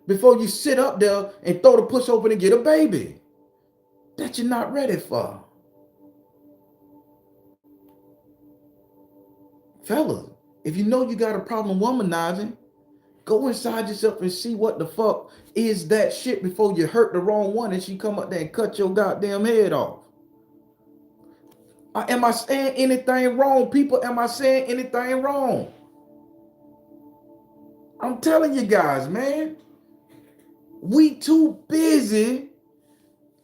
before you sit up there and throw the pussy open and get a baby that you're not ready for. Fellas, if you know you got a problem womanizing, go inside yourself and see what the fuck is that shit before you hurt the wrong one and she come up there and cut your goddamn head off. Am I saying anything wrong, people? Am I saying anything wrong? I'm telling you guys, man. We too busy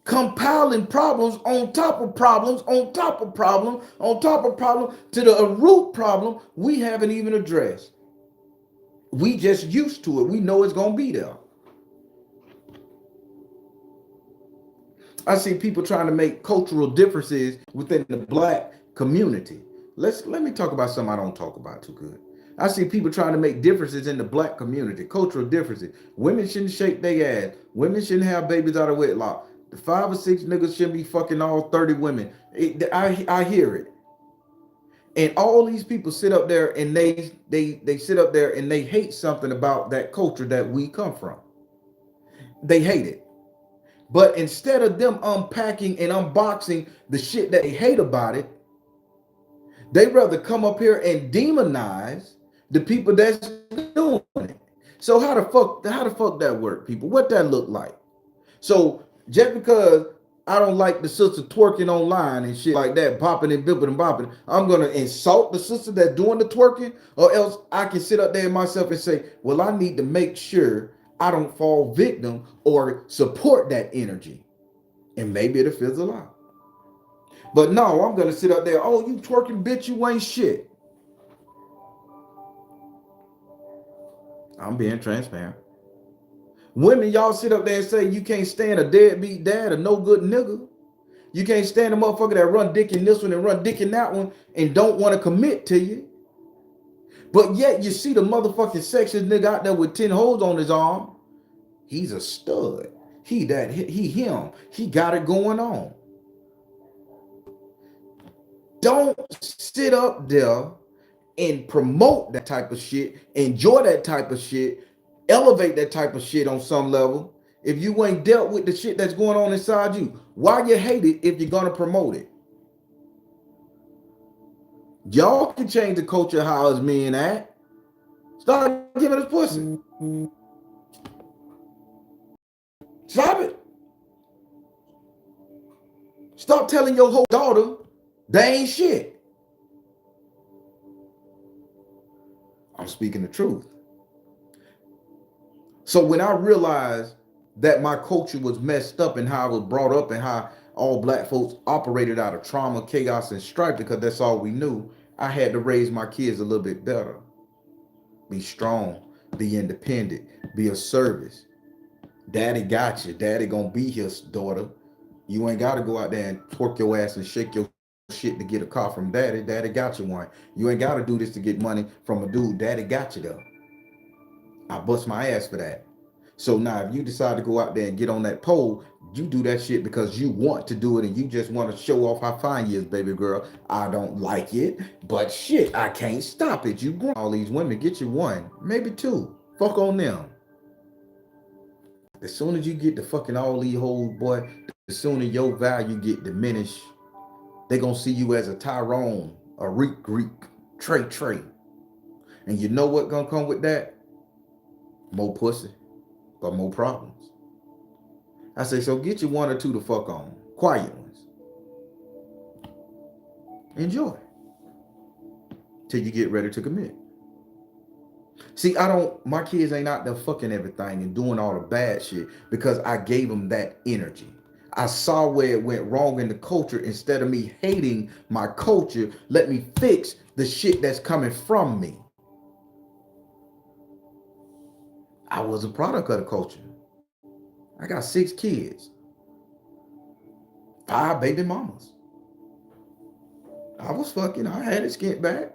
compiling problems on top of problems on top of problem on top of problem to the root problem we haven't even addressed. We just used to it. We know it's gonna be there. I see people trying to make cultural differences within the black community. Let me talk about something I don't talk about too good. I see people trying to make differences in the black community, cultural differences. Women shouldn't shake their ass. Women shouldn't have babies out of wedlock. The 5 or 6 niggas shouldn't be fucking all 30 women. I hear it. And all these people sit up there and they sit up there and they hate something about that culture that we come from. They hate it. But instead of them unpacking and unboxing the shit that they hate about it, they rather come up here and demonize the people that's doing it. So how the fuck that work, people? What that look like? So just because I don't like the sister twerking online and shit like that, popping and bipping and bopping, I'm gonna insult the sister that's doing the twerking, or else I can sit up there myself and say, well, I need to make sure I don't fall victim or support that energy. And maybe it'll fizzle out. But no, I'm gonna sit up there, oh, you twerking bitch, you ain't shit. I'm being transparent. Women, y'all sit up there and say you can't stand a deadbeat dad, a no good nigga. You can't stand a motherfucker that run dick in this one and run dick in that one and don't want to commit to you. But yet you see the motherfucking sexist nigga out there with 10 holes on his arm. He's a stud. He him. He got it going on. Don't sit up there and promote that type of shit, enjoy that type of shit, elevate that type of shit on some level. If you ain't dealt with the shit that's going on inside you, why you hate it if you're gonna promote it? Y'all can change the culture how us men act. Start giving us pussy. Stop it. Stop telling your whole daughter they ain't shit. I'm speaking the truth. So when I realized that my culture was messed up and how I was brought up and how all black folks operated out of trauma, chaos, and strife, because that's all we knew, I had to raise my kids a little bit better. Be strong, be independent, be of service. Daddy got you. Daddy gonna be his daughter. You ain't gotta go out there and twerk your ass and shake your shit to get a car from daddy. Daddy got you one. You ain't gotta do this to get money from a dude. Daddy got you though. I bust my ass for that. So now if you decide to go out there and get on that pole, you do that shit because you want to do it and you just want to show off how fine you is, baby girl. I don't like it, but shit, I can't stop it. You grown. All these women, get you one, maybe two. Fuck on them. As soon as you get to fucking all these hoes, boy, the sooner your value get diminished, they gonna see you as a Tyrone, a Greek, Trey. And you know what gonna come with that? More pussy, but more problems. I say, so get you one or two to fuck on. Quiet ones. Enjoy. Till you get ready to commit. See, my kids ain't out there fucking everything and doing all the bad shit because I gave them that energy. I saw where it went wrong in the culture. Instead of me hating my culture, let me fix the shit that's coming from me. I was a product of the culture. I got 6 kids, 5 baby mamas. I was fucking, I had it skint back.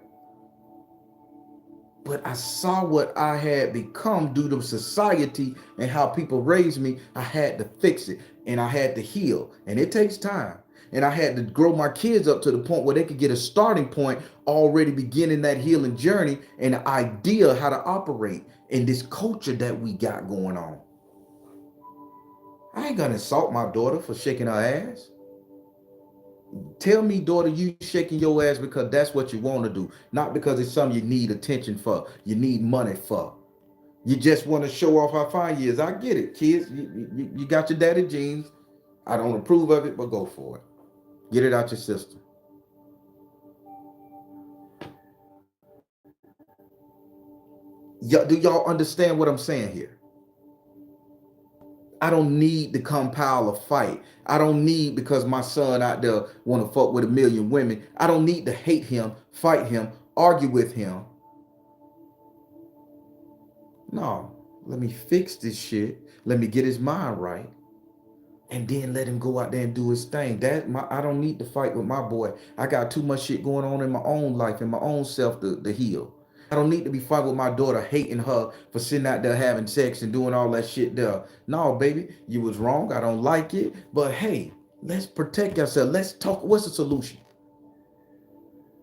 But I saw what I had become due to society and how people raised me. I had to fix it and I had to heal. And it takes time. And I had to grow my kids up to the point where they could get a starting point already beginning that healing journey and an idea how to operate in this culture that we got going on. I ain't gonna insult my daughter for shaking her ass. Tell me, daughter, you shaking your ass because that's what you want to do, not because it's something you need attention for, you need money for. You just want to show off how fine you is. I get it, kids. You got your daddy genes. I don't approve of it, but go for it. Get it out your system. Do y'all understand what I'm saying here? I don't need to compile a fight. I don't need because my son out there want to fuck with a million women. I don't need to hate him, fight him, argue with him. No, let me fix this shit. Let me get his mind right. And then let him go out there and do his thing. I don't need to fight with my boy. I got too much shit going on in my own life, in my own self to heal. I don't need to be fighting with my daughter, hating her for sitting out there having sex and doing all that shit there. No, baby, you was wrong. I don't like it. But hey, let's protect ourselves. Let's talk. What's the solution?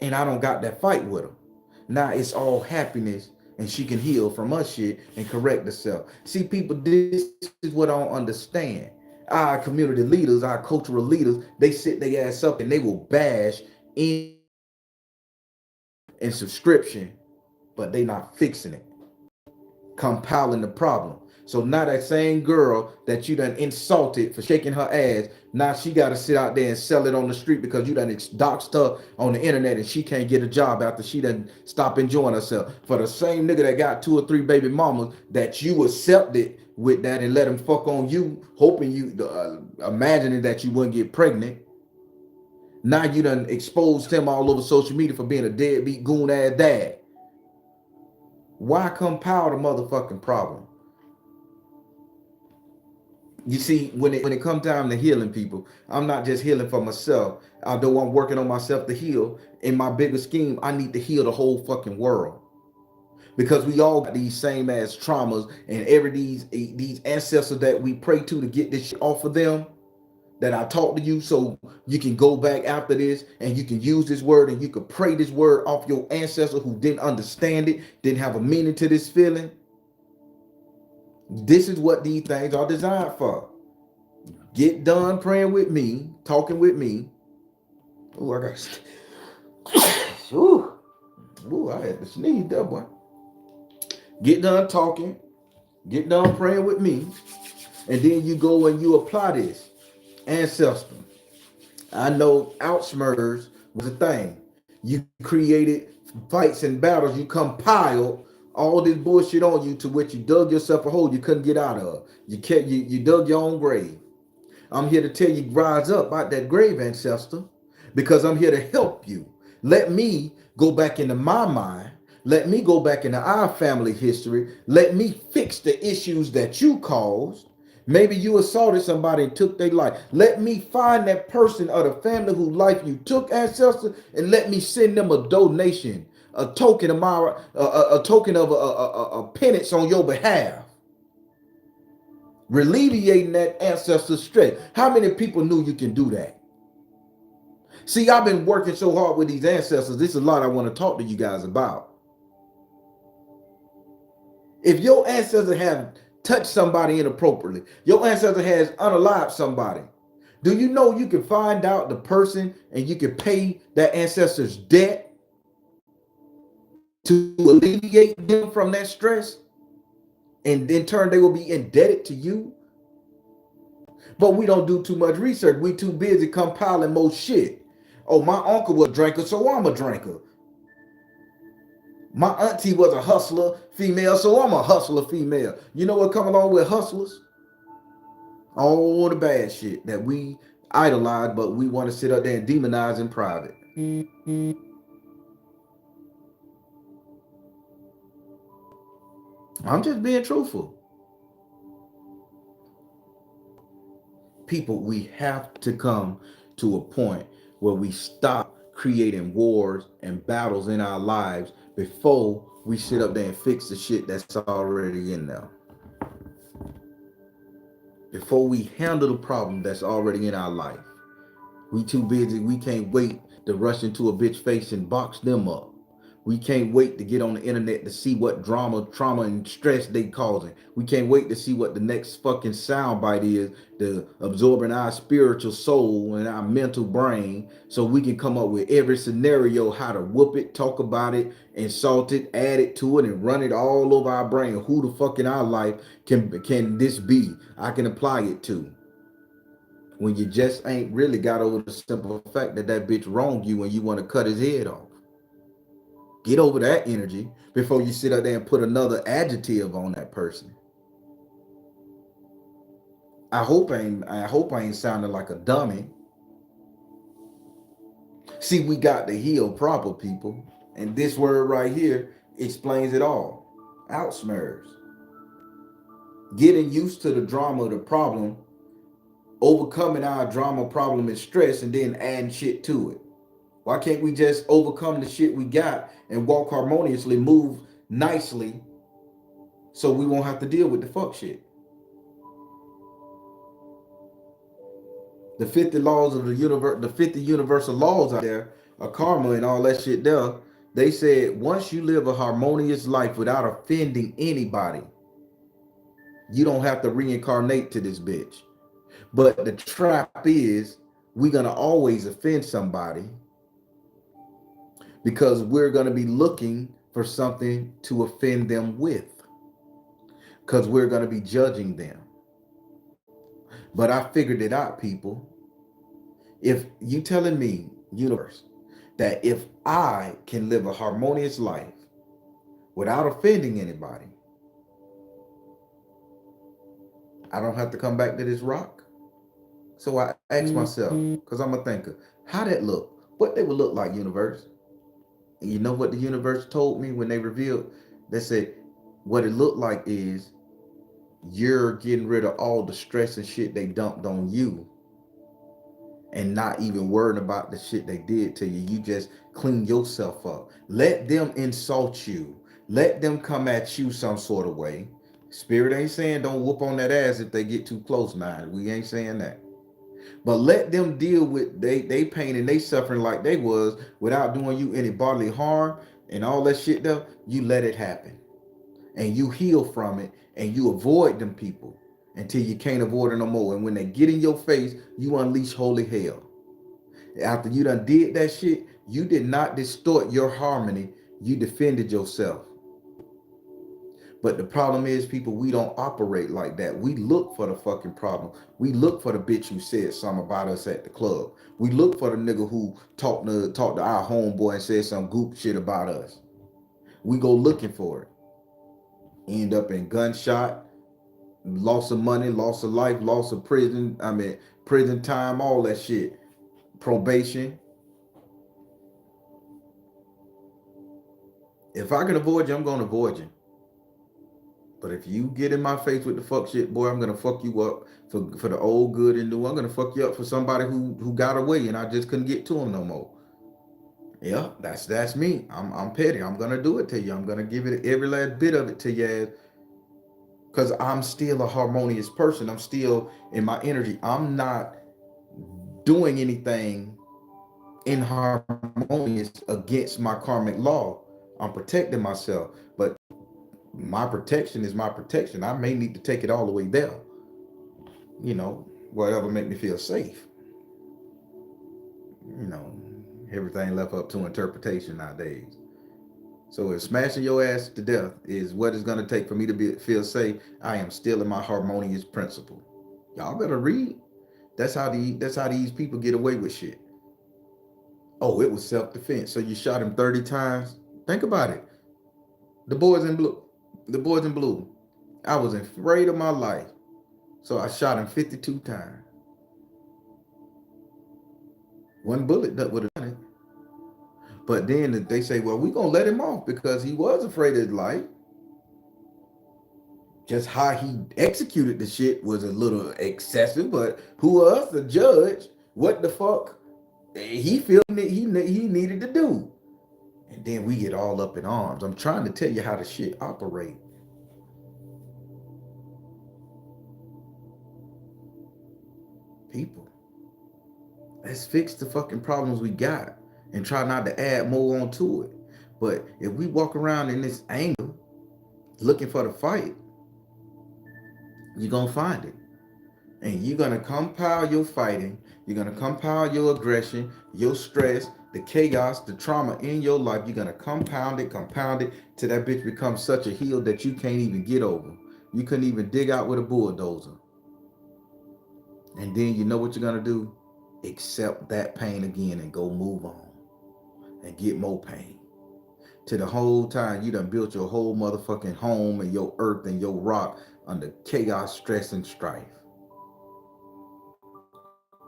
and I don't got that fight with her. Now it's all happiness, and she can heal from her shit and correct herself. See, people, this is what I don't understand. Our community leaders, our cultural leaders, they sit their ass up and they will bash in and subscription, but they not fixing it, compiling the problem. So now that same girl that you done insulted for shaking her ass, now she got to sit out there and sell it on the street because you done doxed her on the internet and she can't get a job after she done stop enjoying herself. For the same nigga that got 2 or 3 baby mamas that you accepted with that and let him fuck on you, hoping you, imagining that you wouldn't get pregnant. Now you done exposed him all over social media for being a deadbeat goon ass dad. Why compile the motherfucking problem? You see, when it comes time to healing people, I'm not just healing for myself. Although I'm working on myself to heal, in my bigger scheme, I need to heal the whole fucking world. Because we all got these same ass traumas, and these ancestors that we pray to get this shit off of them, that I talk to you so you can go back after this and you can use this word and you can pray this word off your ancestor who didn't understand it, didn't have a meaning to this feeling. This is what these things are designed for. Get done praying with me, talking with me. Oh, I got. Ooh, I had to sneeze, that boy. Get done talking, get done praying with me, and then you go and you apply this. Ancestor. I know Altschmerz was a thing. You created fights and battles. You compiled all this bullshit on you to which you dug yourself a hole you couldn't get out of. You dug your own grave. I'm here to tell you, rise up out that grave, ancestor, because I'm here to help you. Let me go back into my mind. Let me go back into our family history. Let me fix the issues that you caused. Maybe you assaulted somebody and took their life. Let me find that person or the family whose life you took, ancestor, and let me send them a donation, a token of my, a token of a penance on your behalf, alleviating that ancestor stress. How many people knew you can do that? See, I've been working so hard with these ancestors. This is a lot I want to talk to you guys about. If your ancestor have touched somebody inappropriately, your ancestor has unalived somebody, do you know you can find out the person and you can pay that ancestor's debt to alleviate them from that stress? And in turn, they will be indebted to you. But we don't do too much research. We too busy compiling more shit. Oh, my uncle was a drinker, so I'm a drinker. My auntie was a hustler female, so I'm a hustler female. You know what come along with hustlers? All the bad shit that we idolize, but we want to sit up there and demonize in private. I'm just being truthful. People, we have to come to a point where we stop creating wars and battles in our lives before we sit up there and fix the shit that's already in there. Before we handle the problem that's already in our life. We too busy. We can't wait to rush into a bitch face and box them up. We can't wait to get on the internet to see what drama, trauma, and stress they causing. We can't wait to see what the next fucking soundbite is, to absorbing our spiritual soul and our mental brain, so we can come up with every scenario how to whoop it, talk about it, insult it, add it to it, and run it all over our brain. Who the fuck in our life can this be? I can apply it to. When you just ain't really got over the simple fact that that bitch wronged you and you want to cut his head off. Get over that energy before you sit up there and put another adjective on that person. I hope I ain't sounding like a dummy. See, we got to heal proper, people. And this word right here explains it all. Out-smars. Getting used to the drama of the problem, overcoming our drama, problem, and stress, and then adding shit to it. Why can't we just overcome the shit we got and walk harmoniously, move nicely, so we won't have to deal with the fuck shit? The 50 laws of the universe, the 50 universal laws out there a karma and all that shit there, they said once you live a harmonious life without offending anybody, you don't have to reincarnate to this bitch. But the trap is we're gonna always offend somebody because we're gonna be looking for something to offend them with. Because we're gonna be judging them. But I figured it out, people. If you telling me, universe, that if I can live a harmonious life without offending anybody, I don't have to come back to this rock. So I asked myself, because I'm a thinker, how that look? What they would look like, universe? And you know what the universe told me when they revealed? They said, what it looked like is you're getting rid of all the stress and shit they dumped on you and not even worrying about the shit they did to you. You just clean yourself up. Let them insult you. Let them come at you some sort of way. Spirit ain't saying don't whoop on that ass if they get too close now. We ain't saying that. But let them deal with they pain and they suffering like they was without doing you any bodily harm and all that shit though. You let it happen. And you heal from it and you avoid them people until you can't avoid it no more. And when they get in your face, you unleash holy hell. After you done did that shit, you did not distort your harmony. You defended yourself. But the problem is, people, we don't operate like that. We look for the fucking problem. We look for the bitch who said something about us at the club. We look for the nigga who talked to our homeboy and said some goop shit about us. We go looking for it. End up in gunshot, loss of money, loss of life, loss of prison. Prison time, all that shit. Probation. If I can avoid you, I'm gonna avoid you. But if you get in my face with the fuck shit, boy, I'm gonna fuck you up for the old good and new. I'm gonna fuck you up for somebody who got away and I just couldn't get to him no more. Yeah, that's me. I'm petty. I'm gonna do it to you. I'm gonna give it every last bit of it to you, because I'm still a harmonious person. I'm still in my energy. I'm not doing anything inharmonious against my karmic law. I'm protecting myself, but my protection is my protection. I may need to take it all the way there. Whatever make me feel safe. You know, everything left up to interpretation nowadays. So if smashing your ass to death is what it's gonna take for me to feel safe, I am still in my harmonious principle. Y'all better read. That's how these people get away with shit. Oh, it was self-defense. So you shot him 30 times. Think about it. The boys in blue. The boys in blue. I was afraid of my life. So I shot him 52 times. One bullet that would have done it. But then they say, well, we're going to let him off because he was afraid of his life. Just how he executed the shit was a little excessive, but who us, the judge, what the fuck he felt he needed to do. And then we get all up in arms. I'm trying to tell you how the shit operate. People, let's fix the fucking problems we got and try not to add more onto it. But if we walk around in this anger looking for the fight, you're gonna find it. And you're gonna compile your fighting, you're gonna compile your aggression, your stress, the chaos, the trauma in your life. You're gonna compound it till that bitch becomes such a heel that you can't even get over. You couldn't even dig out with a bulldozer. And then you know what you're gonna do? Accept that pain again and go move on and get more pain. To the whole time you done built your whole motherfucking home and your earth and your rock under chaos, stress, and strife.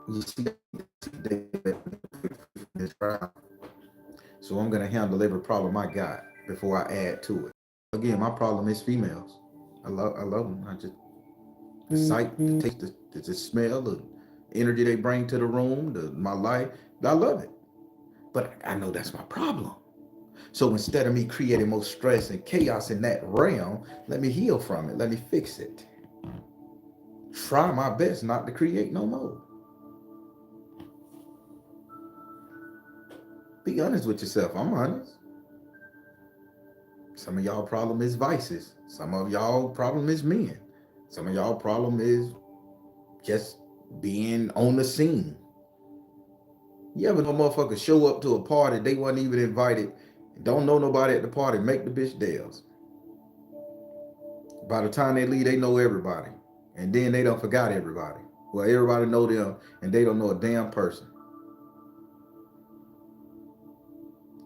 You see, so I'm gonna handle every problem I got before I add to it. Again, my problem is females. I love them. I just the sight, the taste, the smell, the energy they bring to the room, my life. I love it. But I know that's my problem. So instead of me creating more stress and chaos in that realm, let me heal from it. Let me fix it. Try my best not to create no more. Be honest with yourself. I'm honest. Some of y'all problem is vices. Some of y'all problem is men. Some of y'all problem is just being on the scene. You ever know motherfuckers show up to a party they wasn't even invited, don't know nobody at the party, make the bitch theirs. By the time they leave, they know everybody, and then they don't forgot everybody. Well, everybody know them, and they don't know a damn person.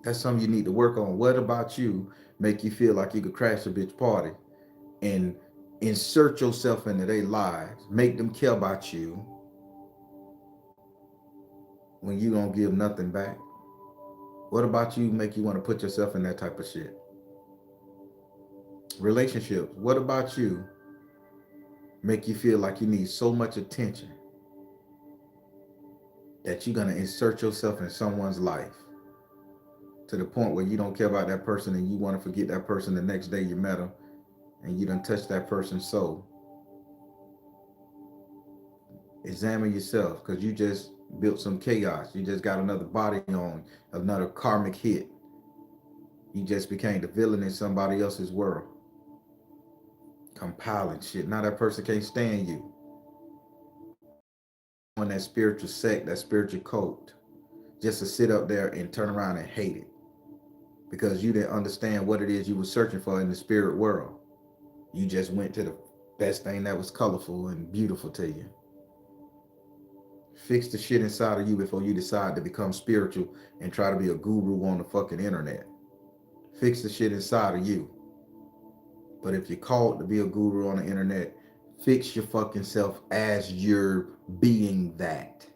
That's something you need to work on. What about you make you feel like you could crash a bitch party and insert yourself into their lives, make them care about you when you don't give nothing back? What about you make you want to put yourself in that type of shit? Relationships. What about you make you feel like you need so much attention that you're gonna insert yourself in someone's life to the point where you don't care about that person and you want to forget that person the next day you met them and you done touched that person's soul? Examine yourself, because you just built some chaos. You just got another body on, another karmic hit. You just became the villain in somebody else's world. Compiling shit. Now that person can't stand you. On that spiritual sect, that spiritual cult, just to sit up there and turn around and hate it because you didn't understand what it is you were searching for in the spirit world. You just went to the best thing that was colorful and beautiful to you. Fix the shit inside of you before you decide to become spiritual and try to be a guru on the fucking internet. Fix the shit inside of you. But if you're called to be a guru on the internet, fix your fucking self as you're being that.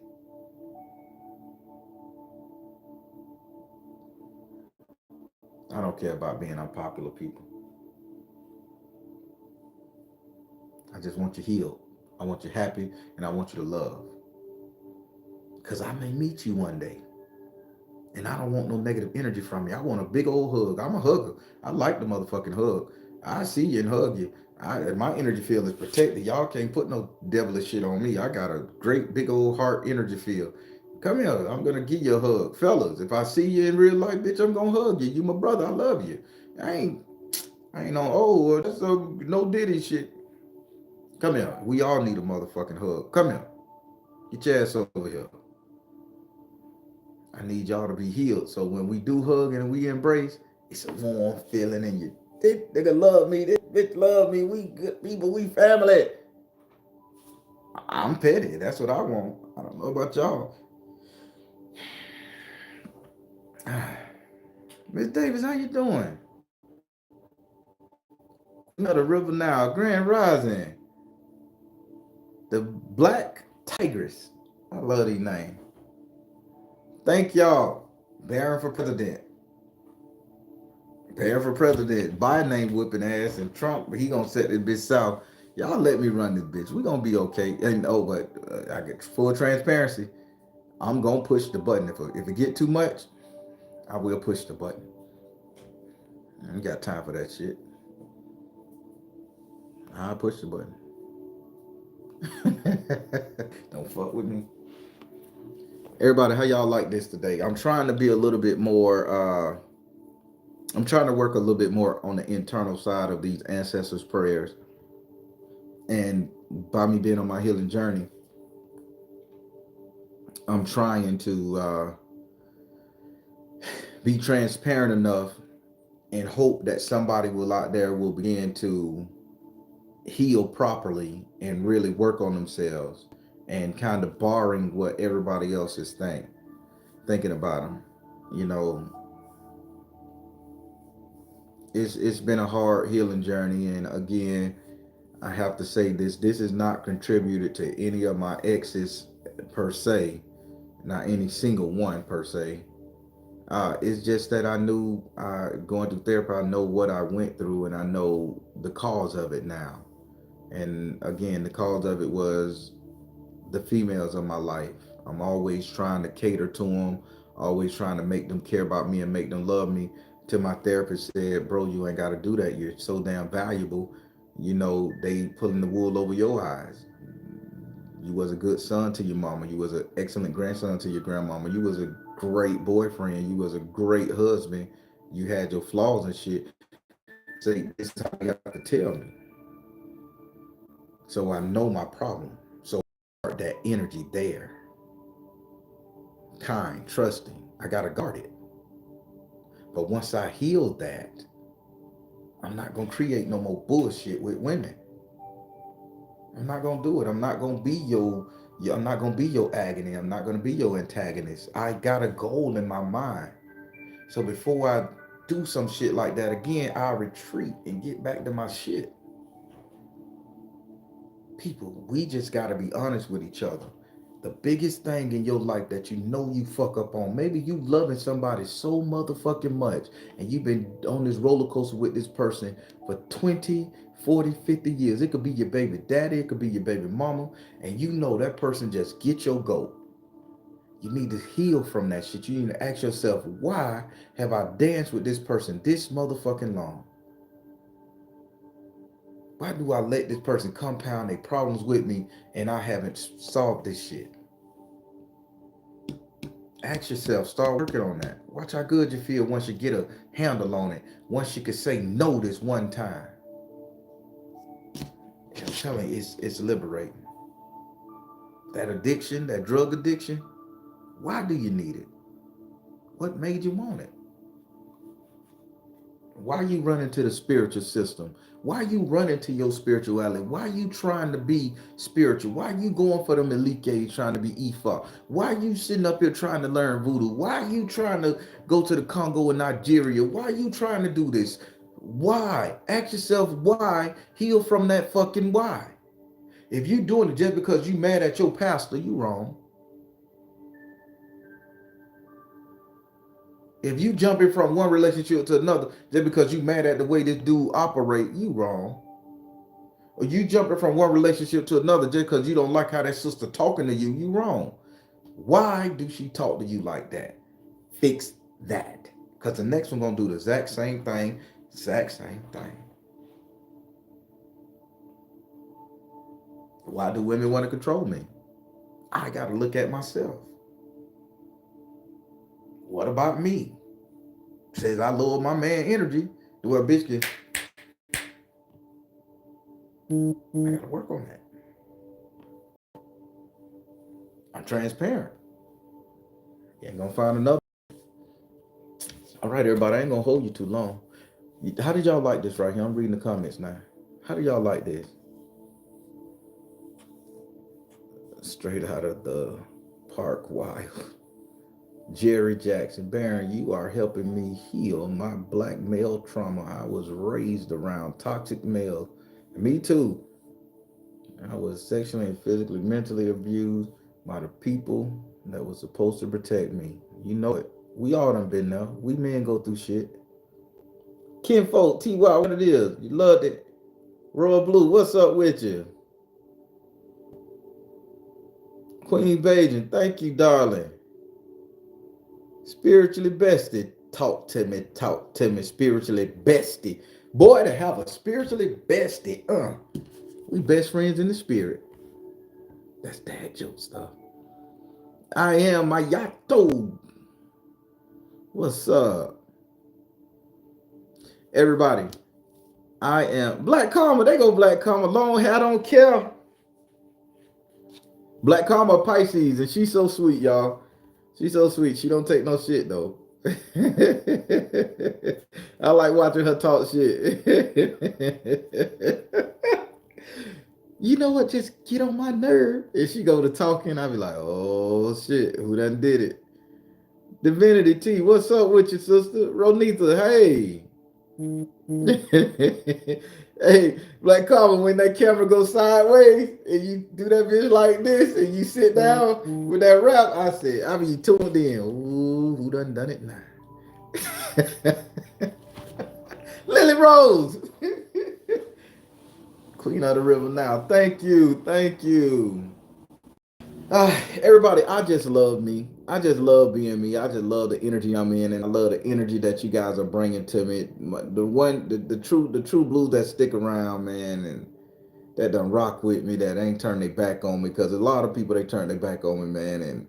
I don't care about being unpopular, people. I just want you healed. I want you happy, and I want you to love. Because I may meet you one day. And I don't want no negative energy from you. I want a big old hug. I'm a hugger. I like the motherfucking hug. I see you and hug you. My energy field is protected. Y'all can't put no devilish shit on me. I got a great big old heart energy field. Come here. I'm gonna give you a hug. Fellas, if I see you in real life, bitch, I'm gonna hug you. You my brother. I love you. I ain't on that's no diddy shit. Come here. We all need a motherfucking hug. Come here. Get your ass over here. I need y'all to be healed. So when we do hug and we embrace, it's a warm feeling in you. This nigga love me. This bitch love me. We good people. We family. I'm petty. That's what I want. I don't know about y'all. Miss Davis, how you doing? Another river now. Grand Rising. The Black Tigress. I love these names. Thank y'all. Baron for president. Baron for president. Biden ain't whooping ass, and Trump, he gonna set this bitch south. Y'all let me run this bitch. We gonna be okay. And but I get full transparency. I'm gonna push the button. If it get too much, I will push the button. I ain't got time for that shit. I'll push the button. Don't fuck with me. Everybody, how y'all like this today? I'm trying to be a little bit more I'm trying to work a little bit more on the internal side of these ancestors' prayers. And by me being on my healing journey, I'm trying to be transparent enough and hope that somebody out there will begin to heal properly and really work on themselves and kind of barring what everybody else is thinking about them. You know, it's been a hard healing journey, and again, I have to say this is not contributed to any of my exes per se, not any single one per se. It's just that I knew going through therapy, I know what I went through and I know the cause of it now. And again, the cause of it was the females of my life. I'm always trying to cater to them, always trying to make them care about me and make them love me. Till my therapist said, bro, you ain't got to do that. You're so damn valuable. You know, they pulling the wool over your eyes. You was a good son to your mama. You was an excellent grandson to your grandmama. You was a great boyfriend. You was a great husband. You had your flaws and shit. Say, this is how you have to tell me. So I know my problem. So that energy there, kind, trusting. I gotta guard it. But once I heal that, I'm not gonna create no more bullshit with women. I'm not gonna do it. I'm not gonna be I'm not gonna be your agony. I'm not gonna be your antagonist. I got a goal in my mind. So before I do some shit like that again, I'll retreat and get back to my shit. People, we just gotta be honest with each other. The biggest thing in your life that you know you fuck up on, maybe you loving somebody so motherfucking much and you've been on this roller coaster with this person for 20, 40, 50 years. It could be your baby daddy, it could be your baby mama, and you know that person just get your goat. You need to heal from that shit. You need to ask yourself, why have I danced with this person this motherfucking long? Why do I let this person compound their problems with me and I haven't solved this shit? Ask yourself, start working on that. Watch how good you feel once you get a handle on it. Once you can say no this one time. I'm telling you, it's liberating. That addiction, that drug addiction, why do you need it? What made you want it? Why you running to the spiritual system? Why you running to your spirituality? Why you trying to be spiritual? Why you going for them Elike trying to be Ifa? Why you sitting up here trying to learn voodoo? Why you trying to go to the Congo and Nigeria? Why you trying to do this? Why? Ask yourself why. Heal from that fucking why. If you doing it just because you mad at your pastor, you wrong. If you jumping from one relationship to another just because you mad at the way this dude operate, you wrong. Or you jumping from one relationship to another just because you don't like how that sister talking to you, you wrong. Why do she talk to you like that? Fix that. Because the next one gonna do the exact same thing, exact same thing. Why do women want to control me? I gotta look at myself. What about me? Says I lower my man energy to where a bitch can. I gotta work on that. I'm transparent. You ain't gonna find another. All right, everybody, I ain't gonna hold you too long. How did y'all like this right here? I'm reading the comments now. How do y'all like this? Straight out of the park wild. Jerry Jackson, Baron, you are helping me heal my black male trauma. I was raised around toxic males. Me too. I was sexually and physically, mentally abused by the people that was supposed to protect me. You know it. We all done been there. We men go through shit. Kinfolk, TY, what it is? You loved it. Royal Blue, what's up with you? Queen Beijing, thank you, darling. Spiritually bestie, talk to me, spiritually bestie. Boy, to have a spiritually bestie, we best friends in the spirit. That's dad joke stuff. I am my yato. What's up? Everybody, I am Black Karma. They go Black Karma. Long hair, I don't care. Black Karma Pisces, and she's so sweet, y'all. She's so sweet. She don't take no shit though. I like watching her talk shit. You know what? Just get on my nerve. If she go to talking, I'll be like, oh shit, who done did it? Divinity T, what's up with you, sister? Ronita, hey. Hey, Black Karma, when that camera goes sideways and you do that bitch like this and you sit down with that rap, I said, I be tuned in. Ooh, who done it now? Lily Rose. Queen of the River now. Thank you. Thank you. Everybody, I just love me. I just love being me. I just love the energy I'm in, and I love the energy that you guys are bringing to me. The true blues that stick around, man, and that done rock with me. That ain't turn their back on me, because a lot of people they turn their back on me, man, and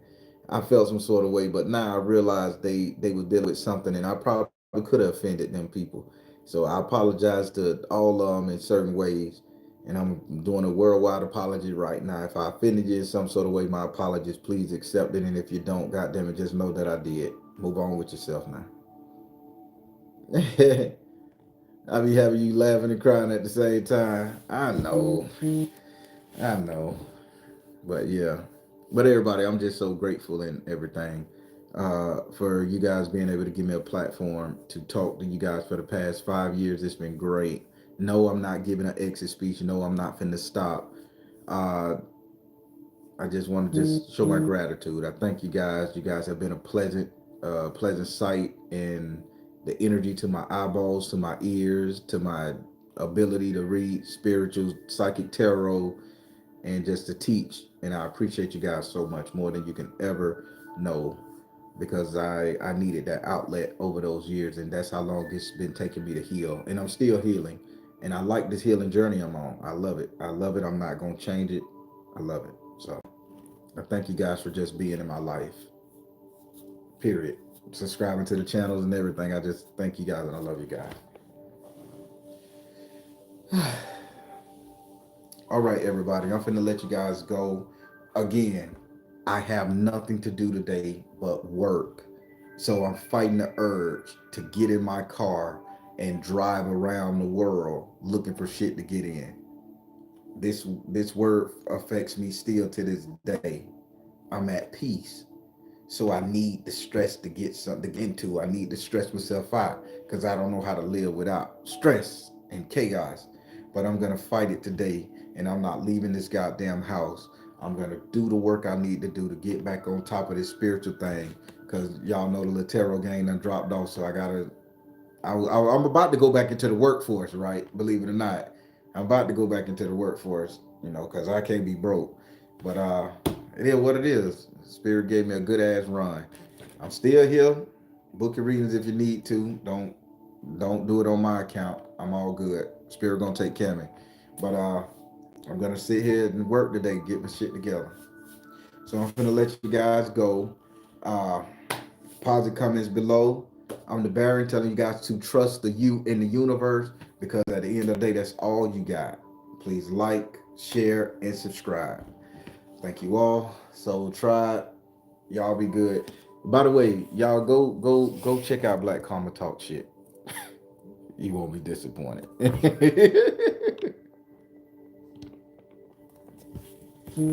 I felt some sort of way, but now I realized they were dealing with something, and I probably could have offended them people. So I apologize to all of them in certain ways, and I'm doing a worldwide apology right now. If I offended you in some sort of way, my apologies. Please accept it, and if you don't, goddamn it, just know that I did. Move on with yourself now. I be having you laughing and crying at the same time. I know. But yeah, but everybody, I'm just so grateful and everything for you guys being able to give me a platform to talk to you guys for the past 5 years. It's been great. No, I'm not giving an exit speech. No, I'm not finna stop. Uh, I just want to just show my gratitude. I thank you guys. You guys have been a pleasant sight, and the energy to my eyeballs, to my ears, to my ability to read spiritual, psychic tarot, and just to teach. And I appreciate you guys so much more than you can ever know, because I needed that outlet over those years, and that's how long it's been taking me to heal, and I'm still healing, and I like this healing journey I'm on. I love it. I love it. I'm not gonna change it. I love it. So I thank you guys for just being in my life. Period. Subscribing to the channels and everything. I just thank you guys and I love you guys. All right, everybody. I'm finna let you guys go. Again, I have nothing to do today but work. So I'm fighting the urge to get in my car and drive around the world looking for shit to get in. This word affects me still to this day. I'm at peace. So I need the stress to get something into. I need to stress myself out because I don't know how to live without stress and chaos. But I'm gonna fight it today, and I'm not leaving this goddamn house. I'm gonna do the work I need to do to get back on top of this spiritual thing. Cause y'all know the Latero game done dropped off, so I gotta. I'm about to go back into the workforce, right? Believe it or not, I'm about to go back into the workforce. Cause I can't be broke. But it is what it is. Spirit gave me a good ass run. I'm still here. Book your readings if you need to. Don't do it on my account. I'm all good. Spirit gonna take care of me. But I'm gonna sit here and work today, get my shit together. So I'm gonna let you guys go. Uh, Positive comments below. I'm the Baron telling you guys to trust the you in the universe, because at the end of the day, that's all you got. Please like, share, and subscribe. Thank you all. So try. Y'all be good. By the way, y'all go check out Black Karma Talk shit. You won't be disappointed.